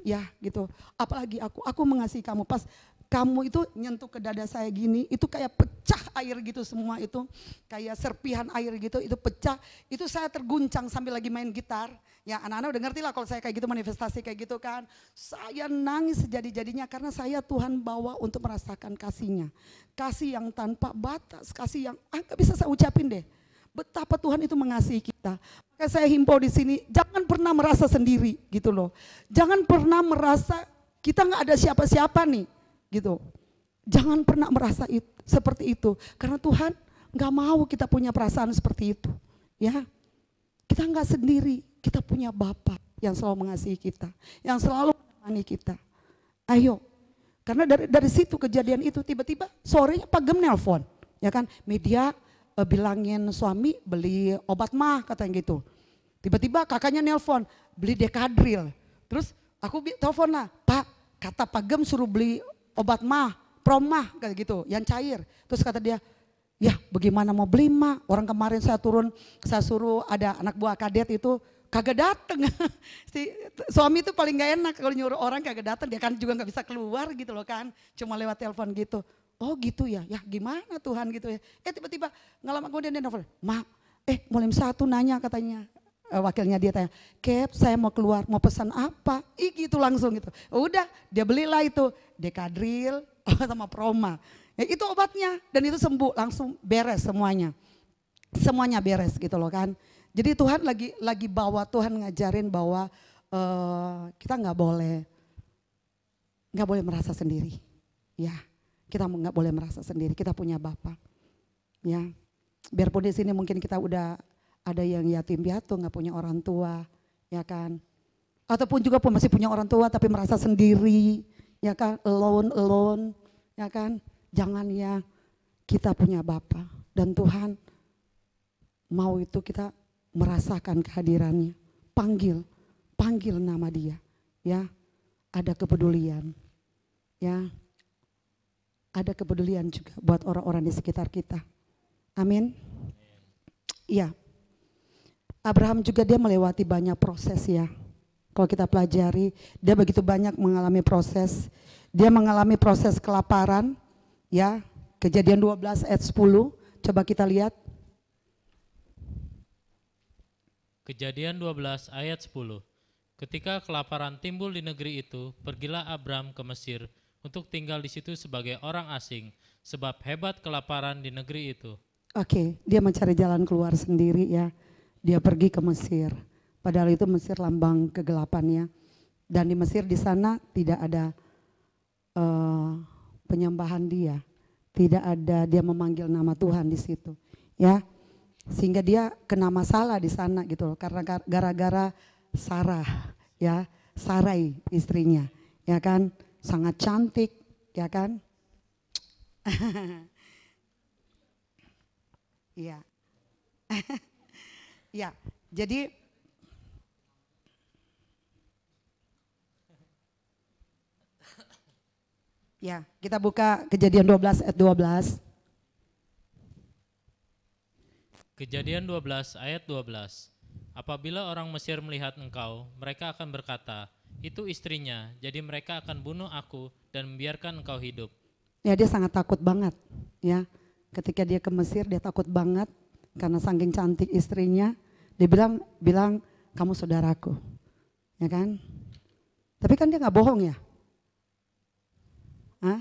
Ya gitu, apalagi aku mengasihi kamu. Pas kamu itu nyentuh ke dada saya gini, itu kayak pecah air gitu semua itu. Kayak serpihan air gitu, itu pecah. Itu saya terguncang sambil lagi main gitar. Ya anak-anak udah ngerti lah kalau saya kayak gitu manifestasi kayak gitu kan. Saya nangis sejadi-jadinya karena saya Tuhan bawa untuk merasakan kasihnya. Kasih yang tanpa batas, kasih yang gak bisa saya ucapin deh. Betapa Tuhan itu mengasihi kita. Maka saya himbau di sini, jangan pernah merasa sendiri gitu loh. Jangan pernah merasa kita nggak ada siapa-siapa nih gitu. Jangan pernah merasa seperti itu. Karena Tuhan nggak mau kita punya perasaan seperti itu. Ya, kita nggak sendiri. Kita punya Bapa yang selalu mengasihi kita, yang selalu menemani kita. Ayo, karena dari situ kejadian itu tiba-tiba sorenya Pak Gem nelpon, ya kan media. Bilangin suami beli obat mah katanya gitu. Tiba-tiba kakaknya nelpon beli Dekadril. Terus aku telepon lah, Pak kata Pak Gem suruh beli obat mah, promah kayak gitu yang cair. Terus kata dia, ya bagaimana mau beli mah, orang kemarin saya suruh ada anak buah kadet itu kagak dateng. Si suami itu paling gak enak kalau nyuruh orang kagak datang, dia kan juga gak bisa keluar gitu loh kan, cuma lewat telepon gitu. Oh gitu ya, ya gimana Tuhan gitu ya. Tiba-tiba gak lama kemudian dia nelfon, "Ma, Mulim satu nanya," katanya. Wakilnya dia tanya, "Kep, saya mau keluar, mau pesan apa?" Gitu langsung gitu. Udah, dia belilah itu Dekadril sama Proma. Ya, itu obatnya dan itu sembuh, langsung beres semuanya. Semuanya beres gitu loh kan. Jadi Tuhan lagi bawa, Tuhan ngajarin bahwa kita nggak boleh merasa sendiri. Ya, kita nggak boleh merasa sendiri. Kita punya Bapa. Ya, biarpun di sini mungkin kita udah ada yang yatim piatu, nggak punya orang tua, ya kan. Ataupun juga masih punya orang tua tapi merasa sendiri, ya kan, alone, ya kan. Jangan ya, kita punya Bapa dan Tuhan mau itu kita merasakan kehadirannya. Panggil nama dia, ya. Ada kepedulian, ya. Ada kepedulian juga buat orang-orang di sekitar kita. Amin. Iya. Abraham juga dia melewati banyak proses ya. Kalau kita pelajari, dia begitu banyak mengalami proses. Dia mengalami proses kelaparan, ya. Kejadian 12 ayat 10, coba kita lihat. Kejadian 12 ayat 10. Ketika kelaparan timbul di negeri itu, pergilah Abram ke Mesir untuk tinggal di situ sebagai orang asing, sebab hebat kelaparan di negeri itu. Oke, dia mencari jalan keluar sendiri ya. Dia pergi ke Mesir. Padahal itu Mesir lambang kegelapannya. Dan di Mesir di sana tidak ada penyembahan dia. Tidak ada dia memanggil nama Tuhan di situ. Ya, sehingga dia kena masalah di sana gitu loh. Karena gara-gara Sarah, ya, Sarai istrinya, ya kan, sangat cantik, ya kan. Iya. Ya, jadi ya, kita buka Kejadian 12 ayat 12. Kejadian 12 ayat 12. Apabila orang Mesir melihat engkau, mereka akan berkata, "Itu istrinya," jadi mereka akan bunuh aku dan membiarkan engkau hidup. Ya, dia sangat takut banget, ya. Ketika dia ke Mesir dia takut banget karena saking cantik istrinya. Dia bilang kamu saudaraku, ya kan? Tapi kan dia nggak bohong ya. Hah?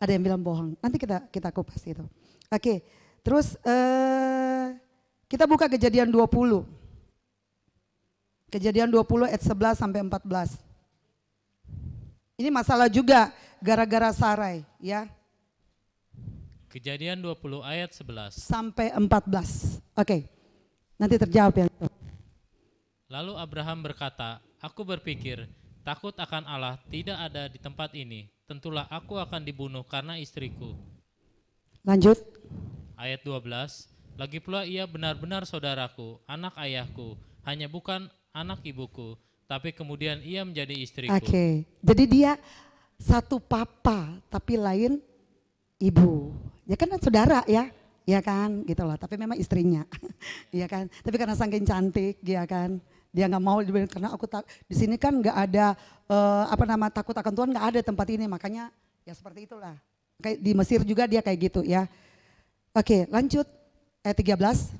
Ada yang bilang bohong. Nanti kita kupas itu. Oke, terus kita buka Kejadian 20. Kejadian 20 ayat 11 sampai 14. Ini masalah juga gara-gara Sarai, ya. Kejadian 20 ayat 11. Sampai 14. Oke. Nanti terjawab ya. Lalu Abraham berkata, "Aku berpikir, takut akan Allah tidak ada di tempat ini. Tentulah aku akan dibunuh karena istriku." Lanjut. Ayat 12. Lagi pula ia benar-benar saudaraku, anak ayahku, hanya bukan anak ibuku, tapi kemudian ia menjadi istriku. Oke. Jadi dia satu papa tapi lain ibu. Ya kan saudara ya. Ya kan gitu loh, tapi memang istrinya. Ya kan. Tapi karena saking cantik, ya kan. Dia nggak mau karena aku di sini kan nggak ada takut akan Tuhan, nggak ada tempat ini, makanya ya seperti itulah. Kayak di Mesir juga dia kayak gitu ya. Oke, lanjut ayat 13.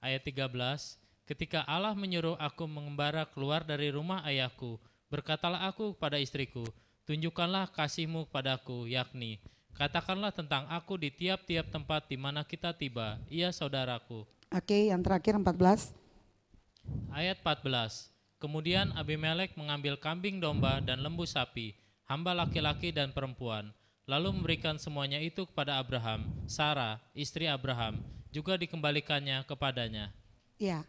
Ayat 13. Ketika Allah menyuruh aku mengembara keluar dari rumah ayahku, berkatalah aku kepada istriku, "Tunjukkanlah kasihmu padaku, yakni katakanlah tentang aku di tiap-tiap tempat di mana kita tiba, ia saudaraku." Oke, yang terakhir 14. Ayat 14. Kemudian Abimelek mengambil kambing domba dan lembu sapi, hamba laki-laki dan perempuan, lalu memberikan semuanya itu kepada Abraham. Sarah, istri Abraham, juga dikembalikannya kepadanya. Ya,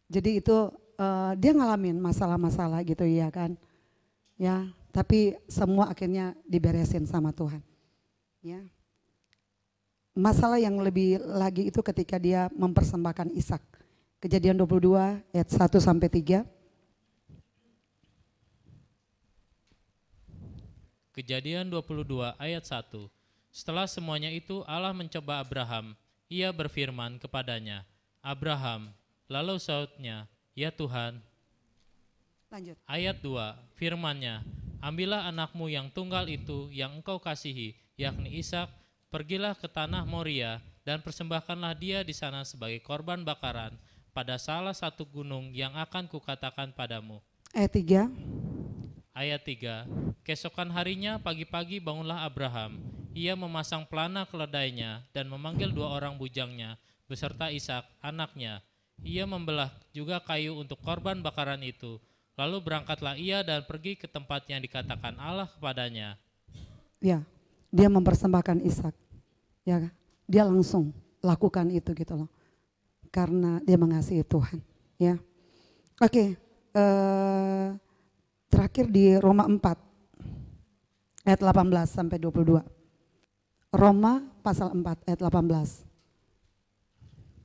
jadi itu dia ngalamin masalah-masalah gitu ya kan. Ya, tapi semua akhirnya diberesin sama Tuhan. Ya. Masalah yang lebih lagi itu ketika dia mempersembahkan Ishak. Kejadian 22 ayat 1 sampai 3. Kejadian 22 ayat 1. Setelah semuanya itu Allah mencoba Abraham. Ia berfirman kepadanya, Abraham. Lalu sautnya, ya Tuhan. Lanjut. Ayat 2, firman-Nya, ambillah anakmu yang tunggal itu yang engkau kasihi, yakni Ishak, pergilah ke tanah Moria dan persembahkanlah dia di sana sebagai korban bakaran pada salah satu gunung yang akan kukatakan padamu. Ayat 3. Ayat 3, keesokan harinya pagi-pagi bangunlah Abraham. Ia memasang pelana keledainya dan memanggil 2 orang bujangnya beserta Ishak anaknya. Ia membelah juga kayu untuk korban bakaran itu. Lalu berangkatlah ia dan pergi ke tempat yang dikatakan Allah kepadanya. Ya, dia mempersembahkan Ishak. Ya, dia langsung lakukan itu gitu loh. Karena dia mengasihi Tuhan. Ya, oke. Terakhir di Roma 4 ayat 18 sampai 22. Roma pasal 4 ayat 18.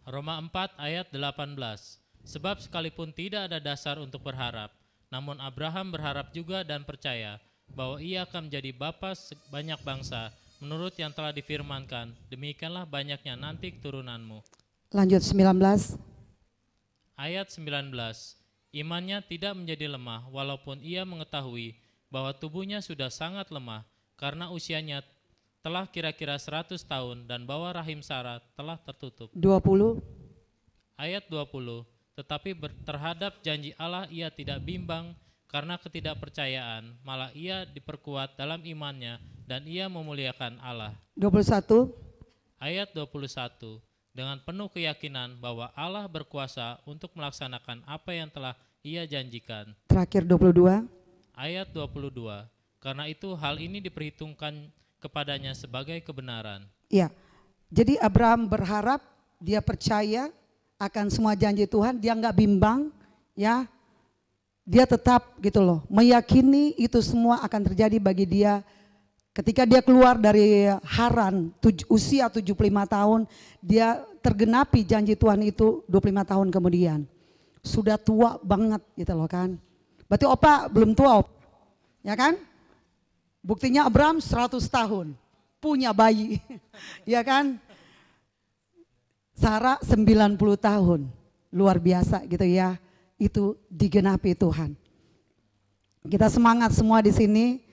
Roma 4 ayat 18. Sebab sekalipun tidak ada dasar untuk berharap, namun Abraham berharap juga dan percaya bahwa ia akan menjadi bapa banyak bangsa menurut yang telah difirmankan, demikianlah banyaknya nanti keturunanmu. Lanjut 19. Ayat 19. Imannya tidak menjadi lemah walaupun ia mengetahui bahwa tubuhnya sudah sangat lemah karena usianya telah kira-kira 100 tahun dan bahwa rahim Sarah telah tertutup. 20. Ayat 20, tetapi terhadap janji Allah ia tidak bimbang karena ketidakpercayaan, malah ia diperkuat dalam imannya dan ia memuliakan Allah. 21. Ayat 21, dengan penuh keyakinan bahwa Allah berkuasa untuk melaksanakan apa yang telah ia janjikan. Terakhir 22. Ayat 22, karena itu hal ini diperhitungkan kepadanya sebagai kebenaran. Ya, jadi Abraham berharap, dia percaya akan semua janji Tuhan, dia nggak bimbang, ya, dia tetap gitu loh, meyakini itu semua akan terjadi bagi dia. Ketika dia keluar dari Haran, usia 75 tahun, dia tergenapi janji Tuhan itu 25 tahun kemudian. Sudah tua banget gitu loh kan. Berarti opa belum tua, opa. Ya kan? Buktinya Abraham 100 tahun, punya bayi, ya kan? Sarah 90 tahun, luar biasa gitu ya, itu digenapi Tuhan. Kita semangat semua di sini,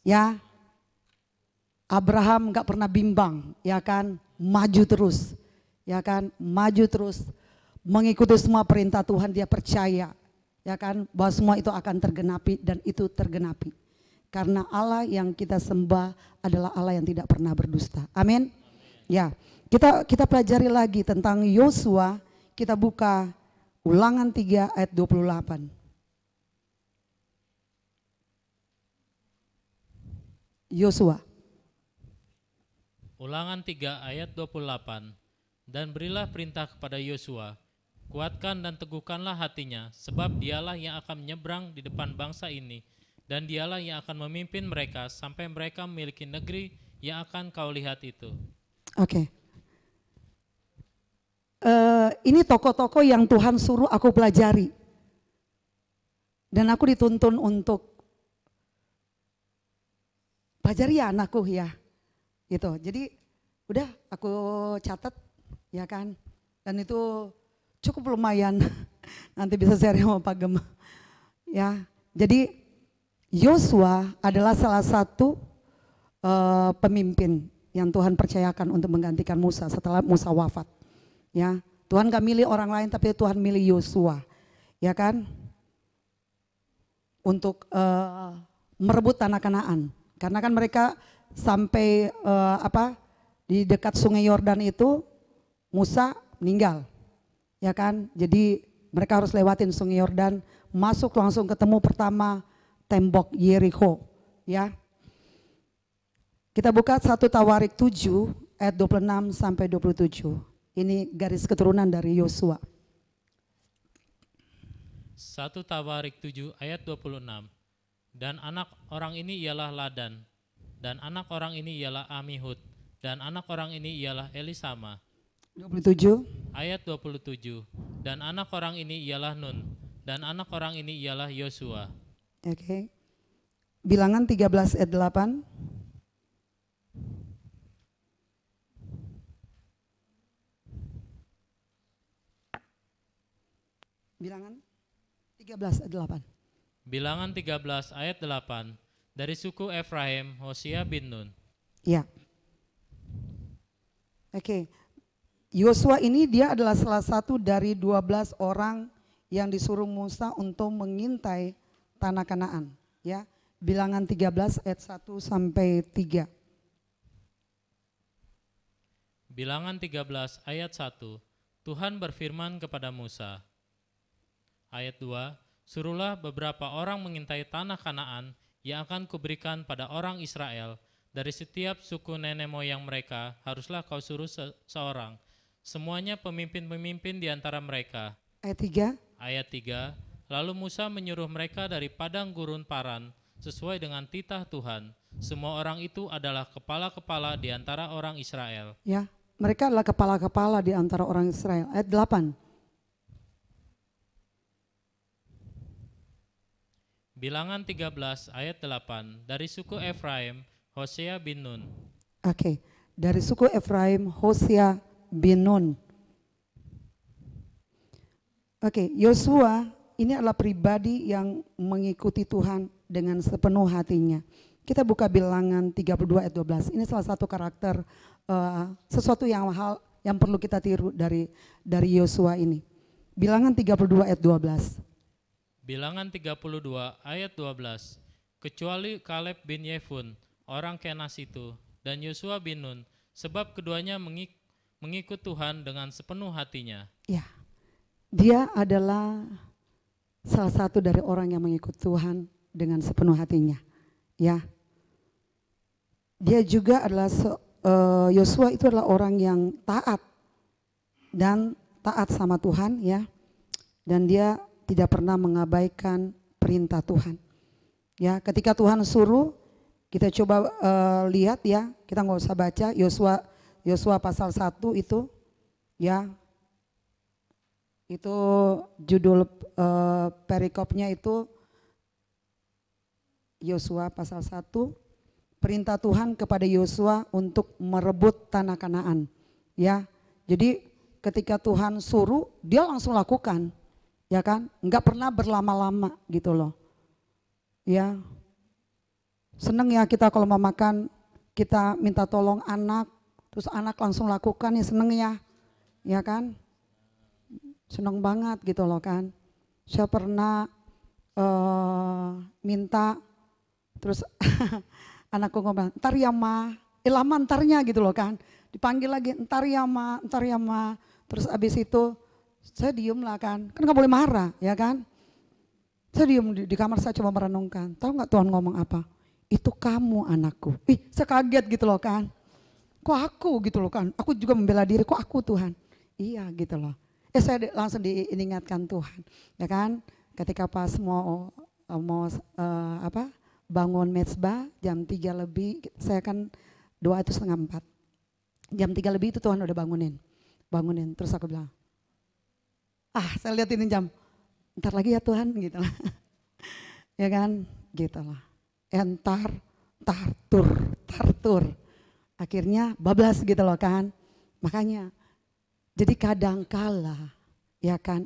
ya. Abraham gak pernah bimbang, ya kan? Maju terus, ya kan? Maju terus, mengikuti semua perintah Tuhan, dia percaya, ya kan? Bahwa semua itu akan tergenapi dan itu tergenapi. Karena Allah yang kita sembah adalah Allah yang tidak pernah berdusta. Amin. Ya, kita pelajari lagi tentang Yosua. Kita buka Ulangan 3 ayat 28. Yosua. Ulangan 3 ayat 28. Dan berilah perintah kepada Yosua, kuatkan dan teguhkanlah hatinya, sebab dialah yang akan menyeberang di depan bangsa ini, dan dialah yang akan memimpin mereka sampai mereka memiliki negeri yang akan kau lihat itu. Oke. Ini tokoh-tokoh yang Tuhan suruh aku pelajari. Dan aku dituntun untuk pelajari ya anakku ya. Gitu. Jadi udah aku catat ya kan. Dan itu cukup lumayan. Nanti bisa share sama Pak Gema. Ya. Jadi Yosua adalah salah satu pemimpin yang Tuhan percayakan untuk menggantikan Musa setelah Musa wafat. Ya, Tuhan gak milih orang lain tapi Tuhan milih Yosua, ya kan? Untuk merebut tanah Kanaan. Karena kan mereka sampai di dekat Sungai Yordan itu Musa meninggal, ya kan? Jadi mereka harus lewatin Sungai Yordan, masuk langsung ketemu pertama tembok Yeriko, ya. Kita buka 1 Tawarik 7 ayat 26 sampai 27. Ini garis keturunan dari Yosua. 1 Tawarik 7 ayat 26. Dan anak orang ini ialah Ladan, dan anak orang ini ialah Amihud, dan anak orang ini ialah Elisama. 27. Ayat 27. Dan anak orang ini ialah Nun, dan anak orang ini ialah Yosua. Oke. Bilangan 13 ayat 8. Bilangan 13 ayat 8. Bilangan 13 ayat 8. Dari suku Efraim, Hosea bin Nun. Ya. Oke. Yosua ini dia adalah salah satu dari 12 orang yang disuruh Musa untuk mengintai tanah Kanaan, ya. Bilangan 13 ayat 1 sampai 3. Bilangan 13 ayat 1. Tuhan berfirman kepada Musa. Ayat 2. Suruhlah beberapa orang mengintai tanah Kanaan yang akan kuberikan pada orang Israel. Dari setiap suku nenek moyang mereka haruslah kau suruh seorang. Semuanya pemimpin-pemimpin di antara mereka. Ayat 3. Ayat 3. Lalu Musa menyuruh mereka dari padang gurun Paran sesuai dengan titah Tuhan. Semua orang itu adalah kepala-kepala di antara orang Israel. Ya, mereka adalah kepala-kepala di antara orang Israel. Ayat 8. Bilangan 13 ayat 8. Dari suku Efraim, Hosea bin Nun. Oke, dari suku Efraim, Hosea bin Nun. Oke, Yosua ini adalah pribadi yang mengikuti Tuhan dengan sepenuh hatinya. Kita buka Bilangan 32 ayat 12. Ini salah satu karakter sesuatu yang perlu kita tiru dari Yosua ini. Bilangan 32 ayat 12. Bilangan 32 ayat 12. Kecuali Kaleb bin Yefun, orang Kenas itu, dan Yosua bin Nun, sebab keduanya mengikut Tuhan dengan sepenuh hatinya. Ya, dia adalah salah satu dari orang yang mengikut Tuhan dengan sepenuh hatinya. Ya, dia juga adalah Yosua itu adalah orang yang taat dan taat sama Tuhan, ya, dan dia tidak pernah mengabaikan perintah Tuhan. Ya, ketika Tuhan suruh, kita coba lihat ya, kita nggak usah baca Yosua pasal 1 itu, ya, itu judul perikopnya itu Yosua pasal 1, perintah Tuhan kepada Yosua untuk merebut tanah Kanaan. Ya, jadi ketika Tuhan suruh, dia langsung lakukan. Ya kan, nggak pernah berlama-lama gitu loh. Ya, seneng ya kita kalau mau makan, kita minta tolong anak, terus anak langsung lakukan, ya seneng ya kan, seneng banget gitu loh kan. Saya pernah minta, terus anakku ngomong, ntar ya ma, lama ntarnya gitu loh kan, dipanggil lagi, ntar ya ma, terus abis itu saya diem lah kan nggak boleh marah ya kan. Saya diem di kamar, saya coba merenungkan, tahu nggak Tuhan ngomong apa? Itu kamu anakku. Saya kaget gitu loh kan. Kok aku gitu loh kan? Aku juga membela diri, kok aku Tuhan? Iya gitu loh. Saya langsung diingatkan Tuhan, ya kan? Ketika pas mau bangun mezbah jam 3 lebih, saya kan doa itu 3:30. Jam 3 lebih itu Tuhan udah bangunin. Terus aku bilang, saya lihat ini jam, ntar lagi ya Tuhan gitu lah. Ya kan, gitu lah. Entar, tartur. Akhirnya bablas gitu loh kan. Makanya, jadi kadangkala, ya kan,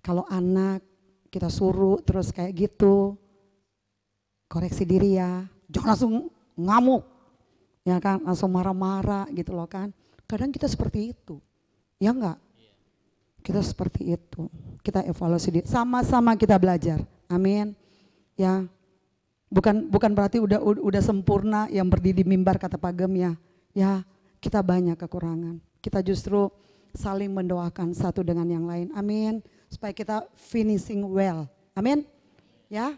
kalau anak kita suruh terus kayak gitu, koreksi diri ya, jangan langsung ngamuk, ya kan, langsung marah-marah gitu loh kan. Kadang kita seperti itu, ya enggak? Kita seperti itu, kita evaluasi diri, sama-sama kita belajar, amin. Ya, bukan berarti udah sempurna yang berdiri di mimbar kata Pak Gem ya. Ya, kita banyak kekurangan. Kita justru saling mendoakan satu dengan yang lain, amin. Supaya kita finishing well, amin. Ya,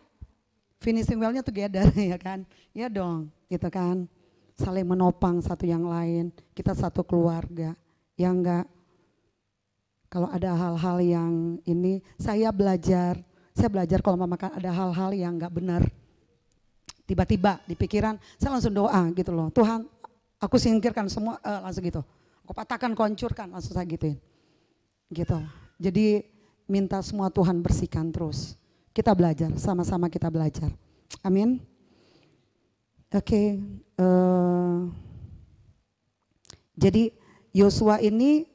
finishing well-nya together ya kan, ya dong, gitu kan. Saling menopang satu yang lain, kita satu keluarga, ya enggak. Kalau ada hal-hal yang ini, saya belajar kalau memakan ada hal-hal yang nggak benar. Tiba-tiba di pikiran, saya langsung doa gitu loh. Tuhan, aku singkirkan semua, langsung gitu. Aku patahkan, hancurkan, langsung saya gituin. Gitu. Jadi minta semua Tuhan bersihkan terus. Kita belajar, sama-sama kita belajar. Amin. Oke. Jadi Yosua ini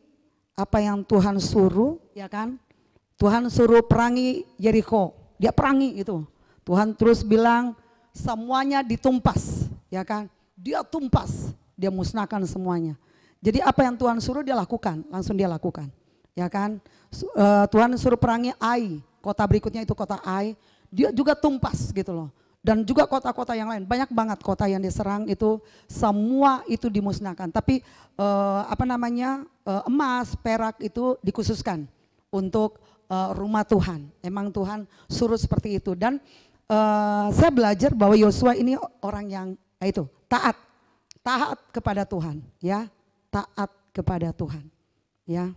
apa yang Tuhan suruh, ya kan? Tuhan suruh perangi Yeriko, dia perangi itu. Tuhan terus bilang semuanya ditumpas, ya kan? Dia tumpas, dia musnahkan semuanya. Jadi apa yang Tuhan suruh dia lakukan, langsung dia lakukan, ya kan? Tuhan suruh perangi Ai, kota berikutnya itu kota Ai, dia juga tumpas gitu loh. Dan juga kota-kota yang lain, banyak banget kota yang diserang itu, semua itu dimusnahkan. Tapi emas, perak itu dikhususkan untuk rumah Tuhan. Emang Tuhan suruh seperti itu. Dan saya belajar bahwa Yosua ini orang yang taat kepada Tuhan, ya, taat kepada Tuhan, ya.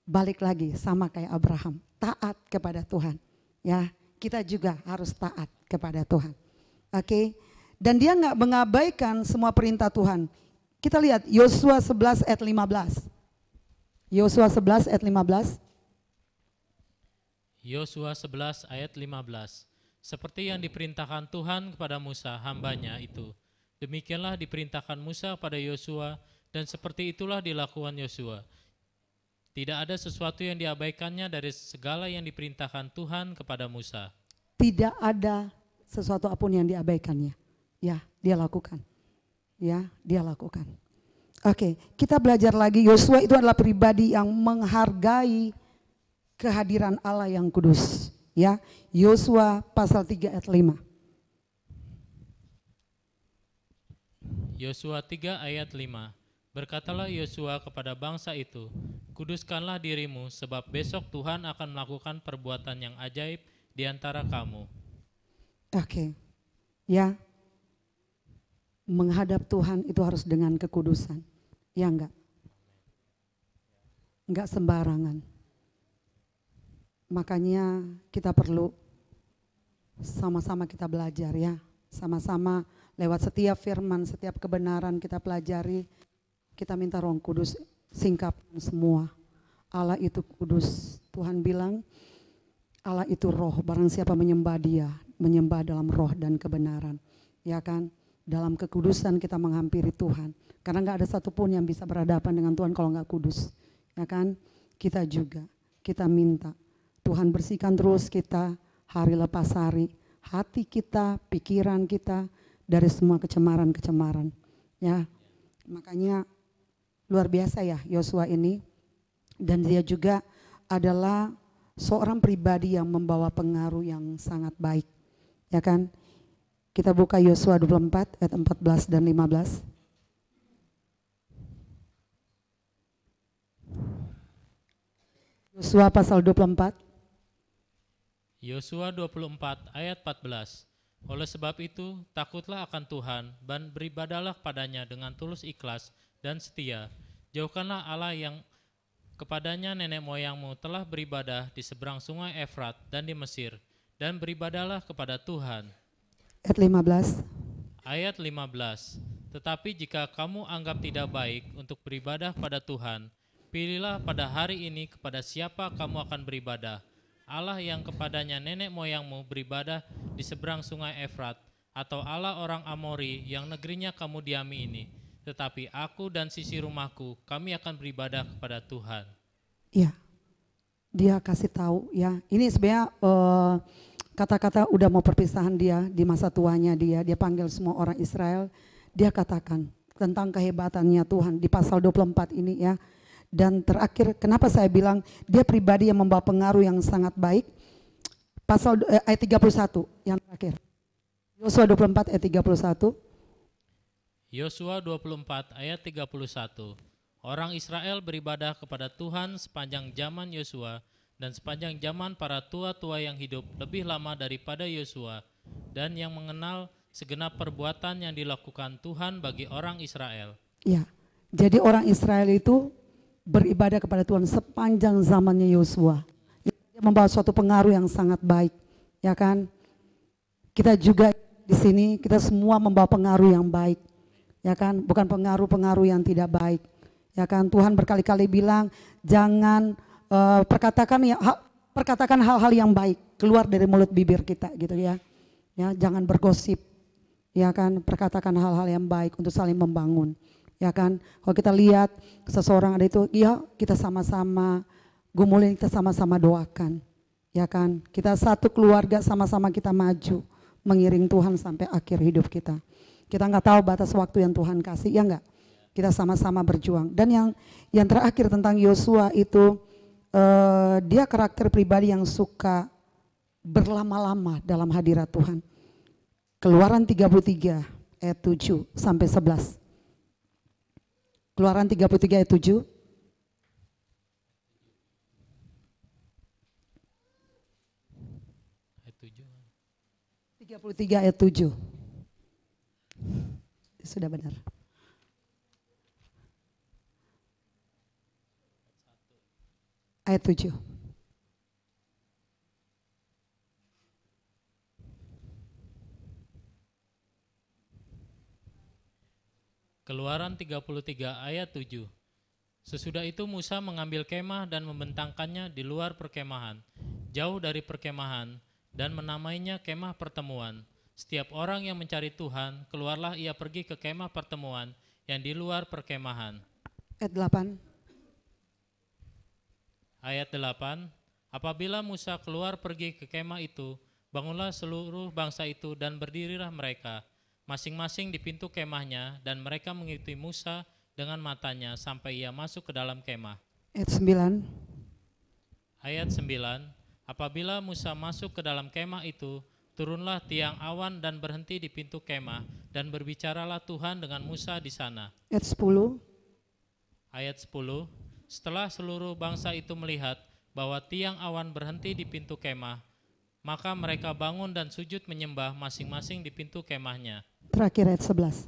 Balik lagi sama kayak Abraham, taat kepada Tuhan, ya. Kita juga harus taat kepada Tuhan. Oke. Dan dia nggak mengabaikan semua perintah Tuhan. Kita lihat Yosua 11 ayat 15. Yosua 11 ayat 15. Yosua 11 ayat 15. Seperti yang diperintahkan Tuhan kepada Musa hambanya itu, demikianlah diperintahkan Musa pada Yosua, dan seperti itulah dilakukan Yosua. Tidak ada sesuatu yang diabaikannya dari segala yang diperintahkan Tuhan kepada Musa. Tidak ada sesuatu apapun yang diabaikannya. Ya, dia lakukan. Ya, dia lakukan. Oke, kita belajar lagi. Yosua itu adalah pribadi yang menghargai kehadiran Allah yang kudus. Ya, Yosua pasal 3 ayat 5. Yosua 3 ayat 5. Berkatalah Yosua kepada bangsa itu, kuduskanlah dirimu, sebab besok Tuhan akan melakukan perbuatan yang ajaib di antara kamu. Oke, ya, menghadap Tuhan itu harus dengan kekudusan, ya enggak sembarangan. Makanya kita perlu sama-sama kita belajar, ya, sama-sama lewat setiap firman, setiap kebenaran kita pelajari. Kita minta Roh Kudus singkapkan semua. Allah itu kudus. Tuhan bilang Allah itu roh, barang siapa menyembah dia, menyembah dalam roh dan kebenaran. Ya kan? Dalam kekudusan kita menghampiri Tuhan. Karena gak ada satupun yang bisa berhadapan dengan Tuhan kalau gak kudus. Ya kan? Kita juga, kita minta Tuhan bersihkan terus kita hari lepas hari. Hati kita, pikiran kita dari semua kecemaran-kecemaran. Ya, makanya luar biasa ya Yosua ini, dan dia juga adalah seorang pribadi yang membawa pengaruh yang sangat baik, ya kan? Kita buka Yosua 24 ayat 14 dan 15. Yosua pasal 24. Yosua 24 ayat 14. Oleh sebab itu, takutlah akan Tuhan dan beribadahlah padanya dengan tulus ikhlas dan setia. Jauhkanlah Allah yang kepadanya nenek moyangmu telah beribadah di seberang sungai Efrat dan di Mesir, dan beribadahlah kepada Tuhan. Ayat 15. Ayat 15. Tetapi jika kamu anggap tidak baik untuk beribadah pada Tuhan, pilihlah pada hari ini kepada siapa kamu akan beribadah. Allah yang kepadanya nenek moyangmu beribadah di seberang sungai Efrat, atau Allah orang Amori yang negerinya kamu diami ini. Tetapi aku dan sisi rumahku, kami akan beribadah kepada Tuhan. Ya, dia kasih tahu ya. Ini sebenarnya kata-kata udah mau perpisahan dia di masa tuanya dia panggil semua orang Israel. Dia katakan tentang kehebatannya Tuhan di pasal 24 ini ya. Dan terakhir, kenapa saya bilang dia pribadi yang membawa pengaruh yang sangat baik. Pasal ayat 31 yang terakhir. Yosua 24 ayat 31. Yosua 24 ayat 31. Orang Israel beribadah kepada Tuhan sepanjang zaman Yosua dan sepanjang zaman para tua-tua yang hidup lebih lama daripada Yosua dan yang mengenal segenap perbuatan yang dilakukan Tuhan bagi orang Israel. Ya, jadi orang Israel itu beribadah kepada Tuhan sepanjang zamannya Yosua. Dia membawa suatu pengaruh yang sangat baik, ya kan? Kita juga di sini kita semua membawa pengaruh yang baik, ya kan? Bukan pengaruh-pengaruh yang tidak baik, ya kan? Tuhan berkali-kali bilang jangan perkatakan hal-hal yang baik keluar dari mulut bibir kita, gitu ya. Ya, jangan bergosip, ya kan? Perkatakan hal-hal yang baik untuk saling membangun, Ya kan, kalau kita lihat seseorang ada itu, ya kita sama-sama gumulin, kita sama-sama doakan. Ya kan, kita satu keluarga sama-sama kita maju mengiring Tuhan sampai akhir hidup kita. Kita nggak tahu batas waktu yang Tuhan kasih, ya enggak? Kita sama-sama berjuang. Dan yang terakhir tentang Yosua itu, dia karakter pribadi yang suka berlama-lama dalam hadirat Tuhan. Keluaran 33 ayat 7 sampai 11. Keluaran 33 ayat 7. Ayat 7. 33 ayat 7. Sudah benar. Ayat 7. Keluaran 33 ayat 7. Sesudah itu Musa mengambil kemah dan membentangkannya di luar perkemahan, jauh dari perkemahan, dan menamainya kemah pertemuan. Setiap orang yang mencari Tuhan, keluarlah ia pergi ke kemah pertemuan yang di luar perkemahan. Ayat 8. Ayat 8. Apabila Musa keluar pergi ke kemah itu, bangunlah seluruh bangsa itu dan berdirilah mereka, masing-masing di pintu kemahnya, dan mereka mengikuti Musa dengan matanya sampai ia masuk ke dalam kemah. Ayat 9. Ayat 9. Apabila Musa masuk ke dalam kemah itu, turunlah tiang awan dan berhenti di pintu kemah, dan berbicaralah Tuhan dengan Musa di sana. Ayat 10. Ayat 10. Setelah seluruh bangsa itu melihat bahwa tiang awan berhenti di pintu kemah, maka mereka bangun dan sujud menyembah masing-masing di pintu kemahnya. Terakhir ayat 11.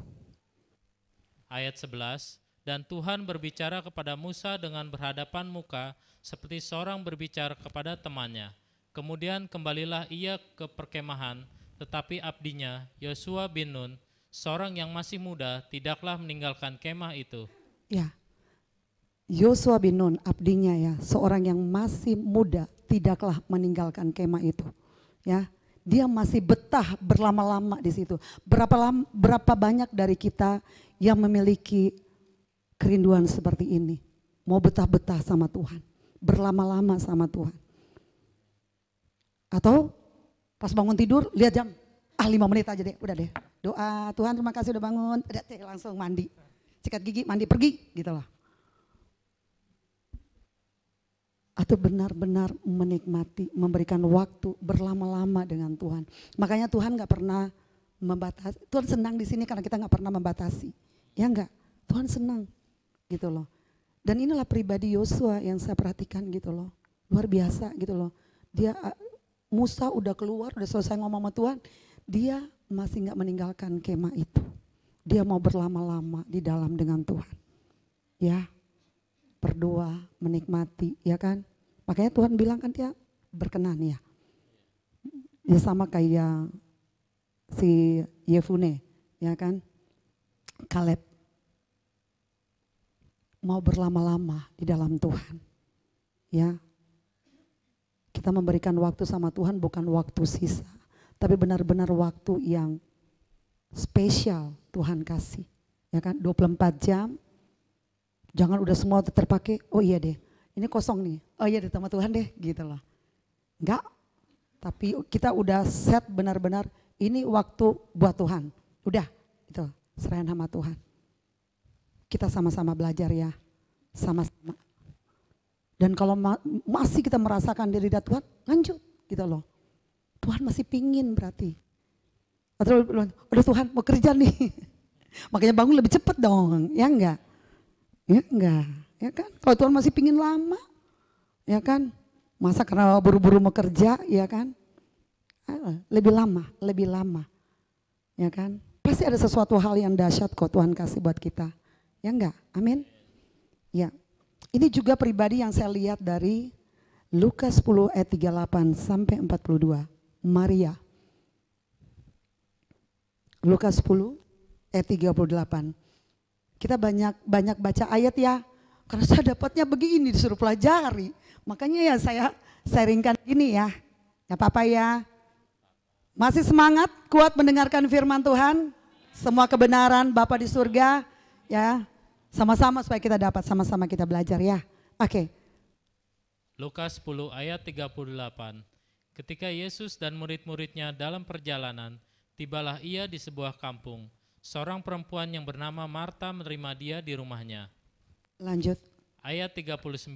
Ayat 11. Dan Tuhan berbicara kepada Musa dengan berhadapan muka seperti seorang berbicara kepada temannya. Kemudian kembalilah ia ke perkemahan, tetapi abdinya Yosua bin Nun, seorang yang masih muda, tidaklah meninggalkan kemah itu. Ya, Yosua bin Nun abdinya ya, seorang yang masih muda, tidaklah meninggalkan kemah itu. Ya, dia masih betah berlama-lama di situ. Berapa banyak dari kita yang memiliki kerinduan seperti ini, mau betah-betah sama Tuhan, berlama-lama sama Tuhan. Atau pas bangun tidur lihat jam, 5 menit aja deh, udah deh. Doa, Tuhan terima kasih udah bangun, udah deh langsung mandi, sikat gigi, mandi, pergi gitu loh. Atau benar-benar menikmati, memberikan waktu berlama-lama dengan Tuhan. Makanya Tuhan gak pernah membatasi, Tuhan senang di sini karena kita gak pernah membatasi. Ya enggak, Tuhan senang gitu loh. Dan inilah pribadi Yosua yang saya perhatikan gitu loh. Luar biasa gitu loh. Dia, Musa udah keluar, udah selesai ngomong sama Tuhan, dia masih gak meninggalkan kemah itu. Dia mau berlama-lama di dalam dengan Tuhan. Ya, berdoa, menikmati, ya kan. Makanya Tuhan bilang kan dia berkenan ya. Ya sama kayak si Yefune, ya kan. Kaleb. Mau berlama-lama di dalam Tuhan. Ya. Kita memberikan waktu sama Tuhan bukan waktu sisa, tapi benar-benar waktu yang spesial Tuhan kasih. Ya kan, 24 jam. Jangan udah semua terpakai, oh iya deh, ini kosong nih, oh iya deh sama Tuhan deh gitu loh. Enggak, tapi kita udah set benar-benar ini waktu buat Tuhan. Udah, itu serahin sama Tuhan. Kita sama-sama belajar ya, sama-sama. Dan kalau masih kita merasakan diri dari Tuhan, lanjut gitu loh. Tuhan masih pingin berarti. Atau udah Tuhan mau kerja nih, makanya bangun lebih cepat dong, ya enggak? Ya enggak, ya kan? Kalau Tuhan masih pingin lama, ya kan? Masa karena buru-buru mau kerja, ya kan? Lebih lama, ya kan? Pasti ada sesuatu hal yang dahsyat kok Tuhan kasih buat kita, ya enggak? Amin. Ya, ini juga pribadi yang saya lihat dari Lukas 10 ayat 38 sampai 42, Maria. Lukas 10 ayat 38. Kita banyak baca ayat ya, karena saya dapatnya begini disuruh pelajari. Makanya ya saya sharingkan gini ya, gak apa-apa ya. Masih semangat, kuat mendengarkan firman Tuhan, semua kebenaran Bapa di surga ya. Sama-sama supaya kita dapat, sama-sama kita belajar ya. Oke. Lukas 10 ayat 38. Ketika Yesus dan murid-muridnya dalam perjalanan, tibalah ia di sebuah kampung. Seorang perempuan yang bernama Marta menerima dia di rumahnya. Lanjut. Ayat 39.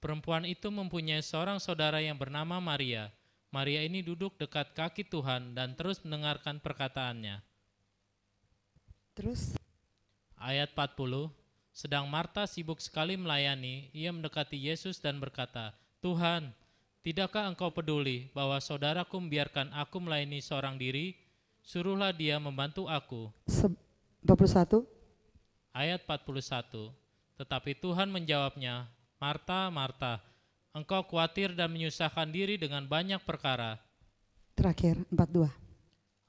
Perempuan itu mempunyai seorang saudara yang bernama Maria. Maria ini duduk dekat kaki Tuhan dan terus mendengarkan perkataannya. Terus? Ayat 40. Sedang Marta sibuk sekali melayani, ia mendekati Yesus dan berkata, Tuhan, tidakkah engkau peduli bahwa saudaraku membiarkan aku melayani seorang diri? Suruhlah dia membantu aku. 41. Ayat 41. Tetapi Tuhan menjawabnya, Marta, Marta, engkau khawatir dan menyusahkan diri dengan banyak perkara. Terakhir, 42.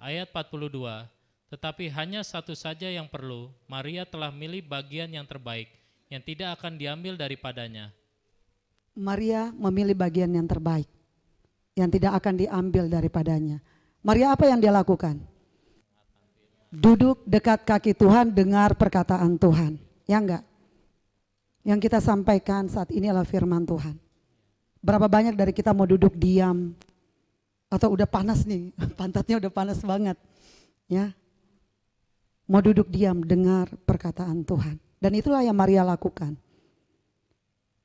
Ayat 42. Tetapi hanya satu saja yang perlu, Maria telah milih bagian yang terbaik, yang tidak akan diambil daripadanya. Maria memilih bagian yang terbaik, yang tidak akan diambil daripadanya. Maria apa yang dia lakukan? Duduk dekat kaki Tuhan, dengar perkataan Tuhan. Ya enggak? Yang kita sampaikan saat ini adalah firman Tuhan. Berapa banyak dari kita mau duduk diam, atau udah panas nih, pantatnya udah panas banget. Ya, mau duduk diam, dengar perkataan Tuhan. Dan itulah yang Maria lakukan.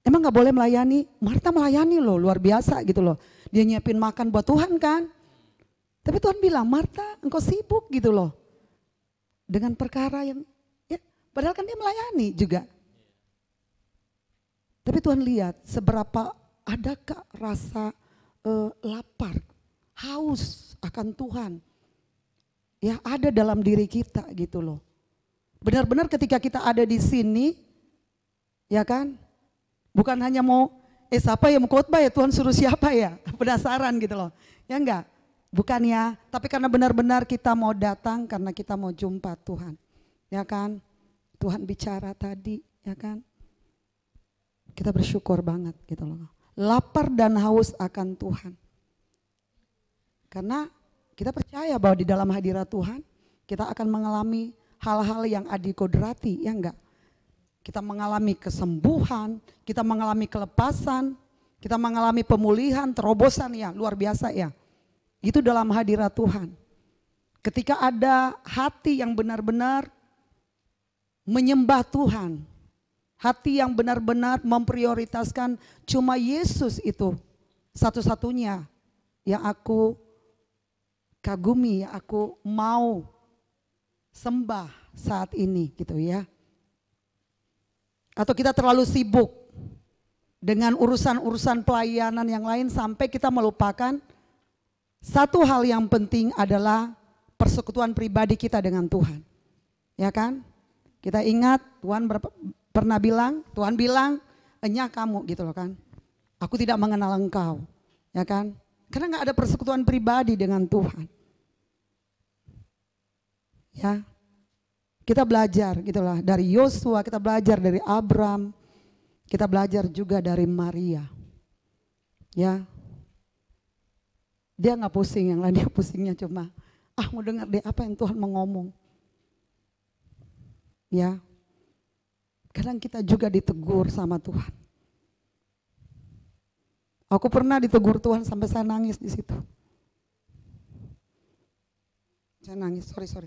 Emang gak boleh melayani? Marta melayani loh, luar biasa gitu loh. Dia nyiapin makan buat Tuhan kan. Tapi Tuhan bilang, Marta engkau sibuk gitu loh. Dengan perkara yang, ya padahal kan dia melayani juga. Tapi Tuhan lihat seberapa adakah rasa lapar, haus akan Tuhan. Ya ada dalam diri kita gitu loh. Benar-benar ketika kita ada di sini, ya kan, bukan hanya mau, siapa yang mau khotbah ya, Tuhan suruh siapa ya, penasaran gitu loh. Ya enggak, bukan ya, tapi karena benar-benar kita mau datang, karena kita mau jumpa Tuhan. Ya kan, Tuhan bicara tadi, ya kan. Kita bersyukur banget gitu loh. Lapar dan haus akan Tuhan. Karena kita percaya bahwa di dalam hadirat Tuhan kita akan mengalami hal-hal yang adikodrati, ya enggak? Kita mengalami kesembuhan, kita mengalami kelepasan, kita mengalami pemulihan, terobosan ya, luar biasa ya. Itu dalam hadirat Tuhan. Ketika ada hati yang benar-benar menyembah Tuhan, hati yang benar-benar memprioritaskan cuma Yesus itu satu-satunya yang aku kagumi, ya aku mau sembah saat ini gitu ya. Atau kita terlalu sibuk dengan urusan-urusan pelayanan yang lain sampai kita melupakan satu hal yang penting adalah persekutuan pribadi kita dengan Tuhan. Ya kan? Kita ingat Tuhan pernah bilang, Tuhan bilang, "Enya kamu," gitu loh kan. Aku tidak mengenal engkau. Ya kan? Karena gak ada persekutuan pribadi dengan Tuhan. Ya, kita belajar gitulah dari Yosua, kita belajar dari Abram, kita belajar juga dari Maria. Ya, dia nggak pusing, yang lain dia pusingnya cuma mau dengar deh apa yang Tuhan mau ngomong. Ya, kadang kita juga ditegur sama Tuhan. Aku pernah ditegur Tuhan sampai saya nangis di situ. Saya nangis, sorry.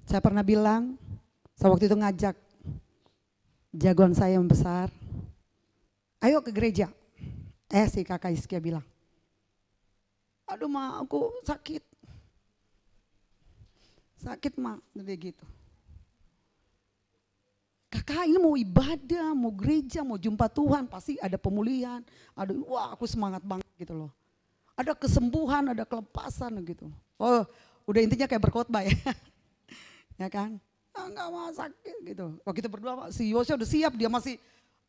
Saya pernah bilang, saya waktu itu ngajak jagoan saya yang besar, ayo ke gereja. Si kakak Iskia bilang, aduh ma aku sakit ma, jadi gitu. Kakak ini mau ibadah, mau gereja, mau jumpa Tuhan, pasti ada pemulihan. Aduh, wah aku semangat banget gitu loh. Ada kesembuhan, ada kelepasan gitu. Oh, udah intinya kayak berkhotbah ya. Ya kan, enggak mau sakit gitu. Waktu kita berdua si Yosua udah siap, dia masih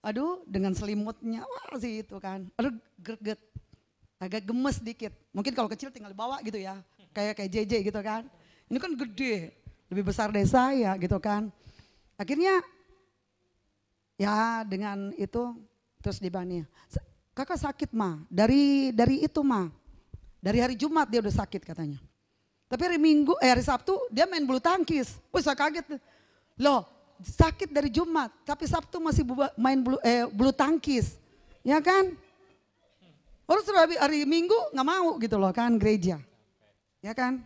aduh dengan selimutnya, wah sih itu kan. Aduh greget, agak gemes dikit. Mungkin kalau kecil tinggal dibawa gitu ya, kayak JJ gitu kan. Ini kan gede, lebih besar dari saya gitu kan. Akhirnya ya dengan itu terus dibani, kakak sakit ma, dari itu ma, dari hari Jumat dia udah sakit katanya. Tapi hari Sabtu dia main bulu tangkis. Wih saya kaget. Loh sakit dari Jumat tapi Sabtu masih main bulu tangkis. Ya kan? Terus hari Minggu nggak mau gitu loh kan gereja. Ya kan?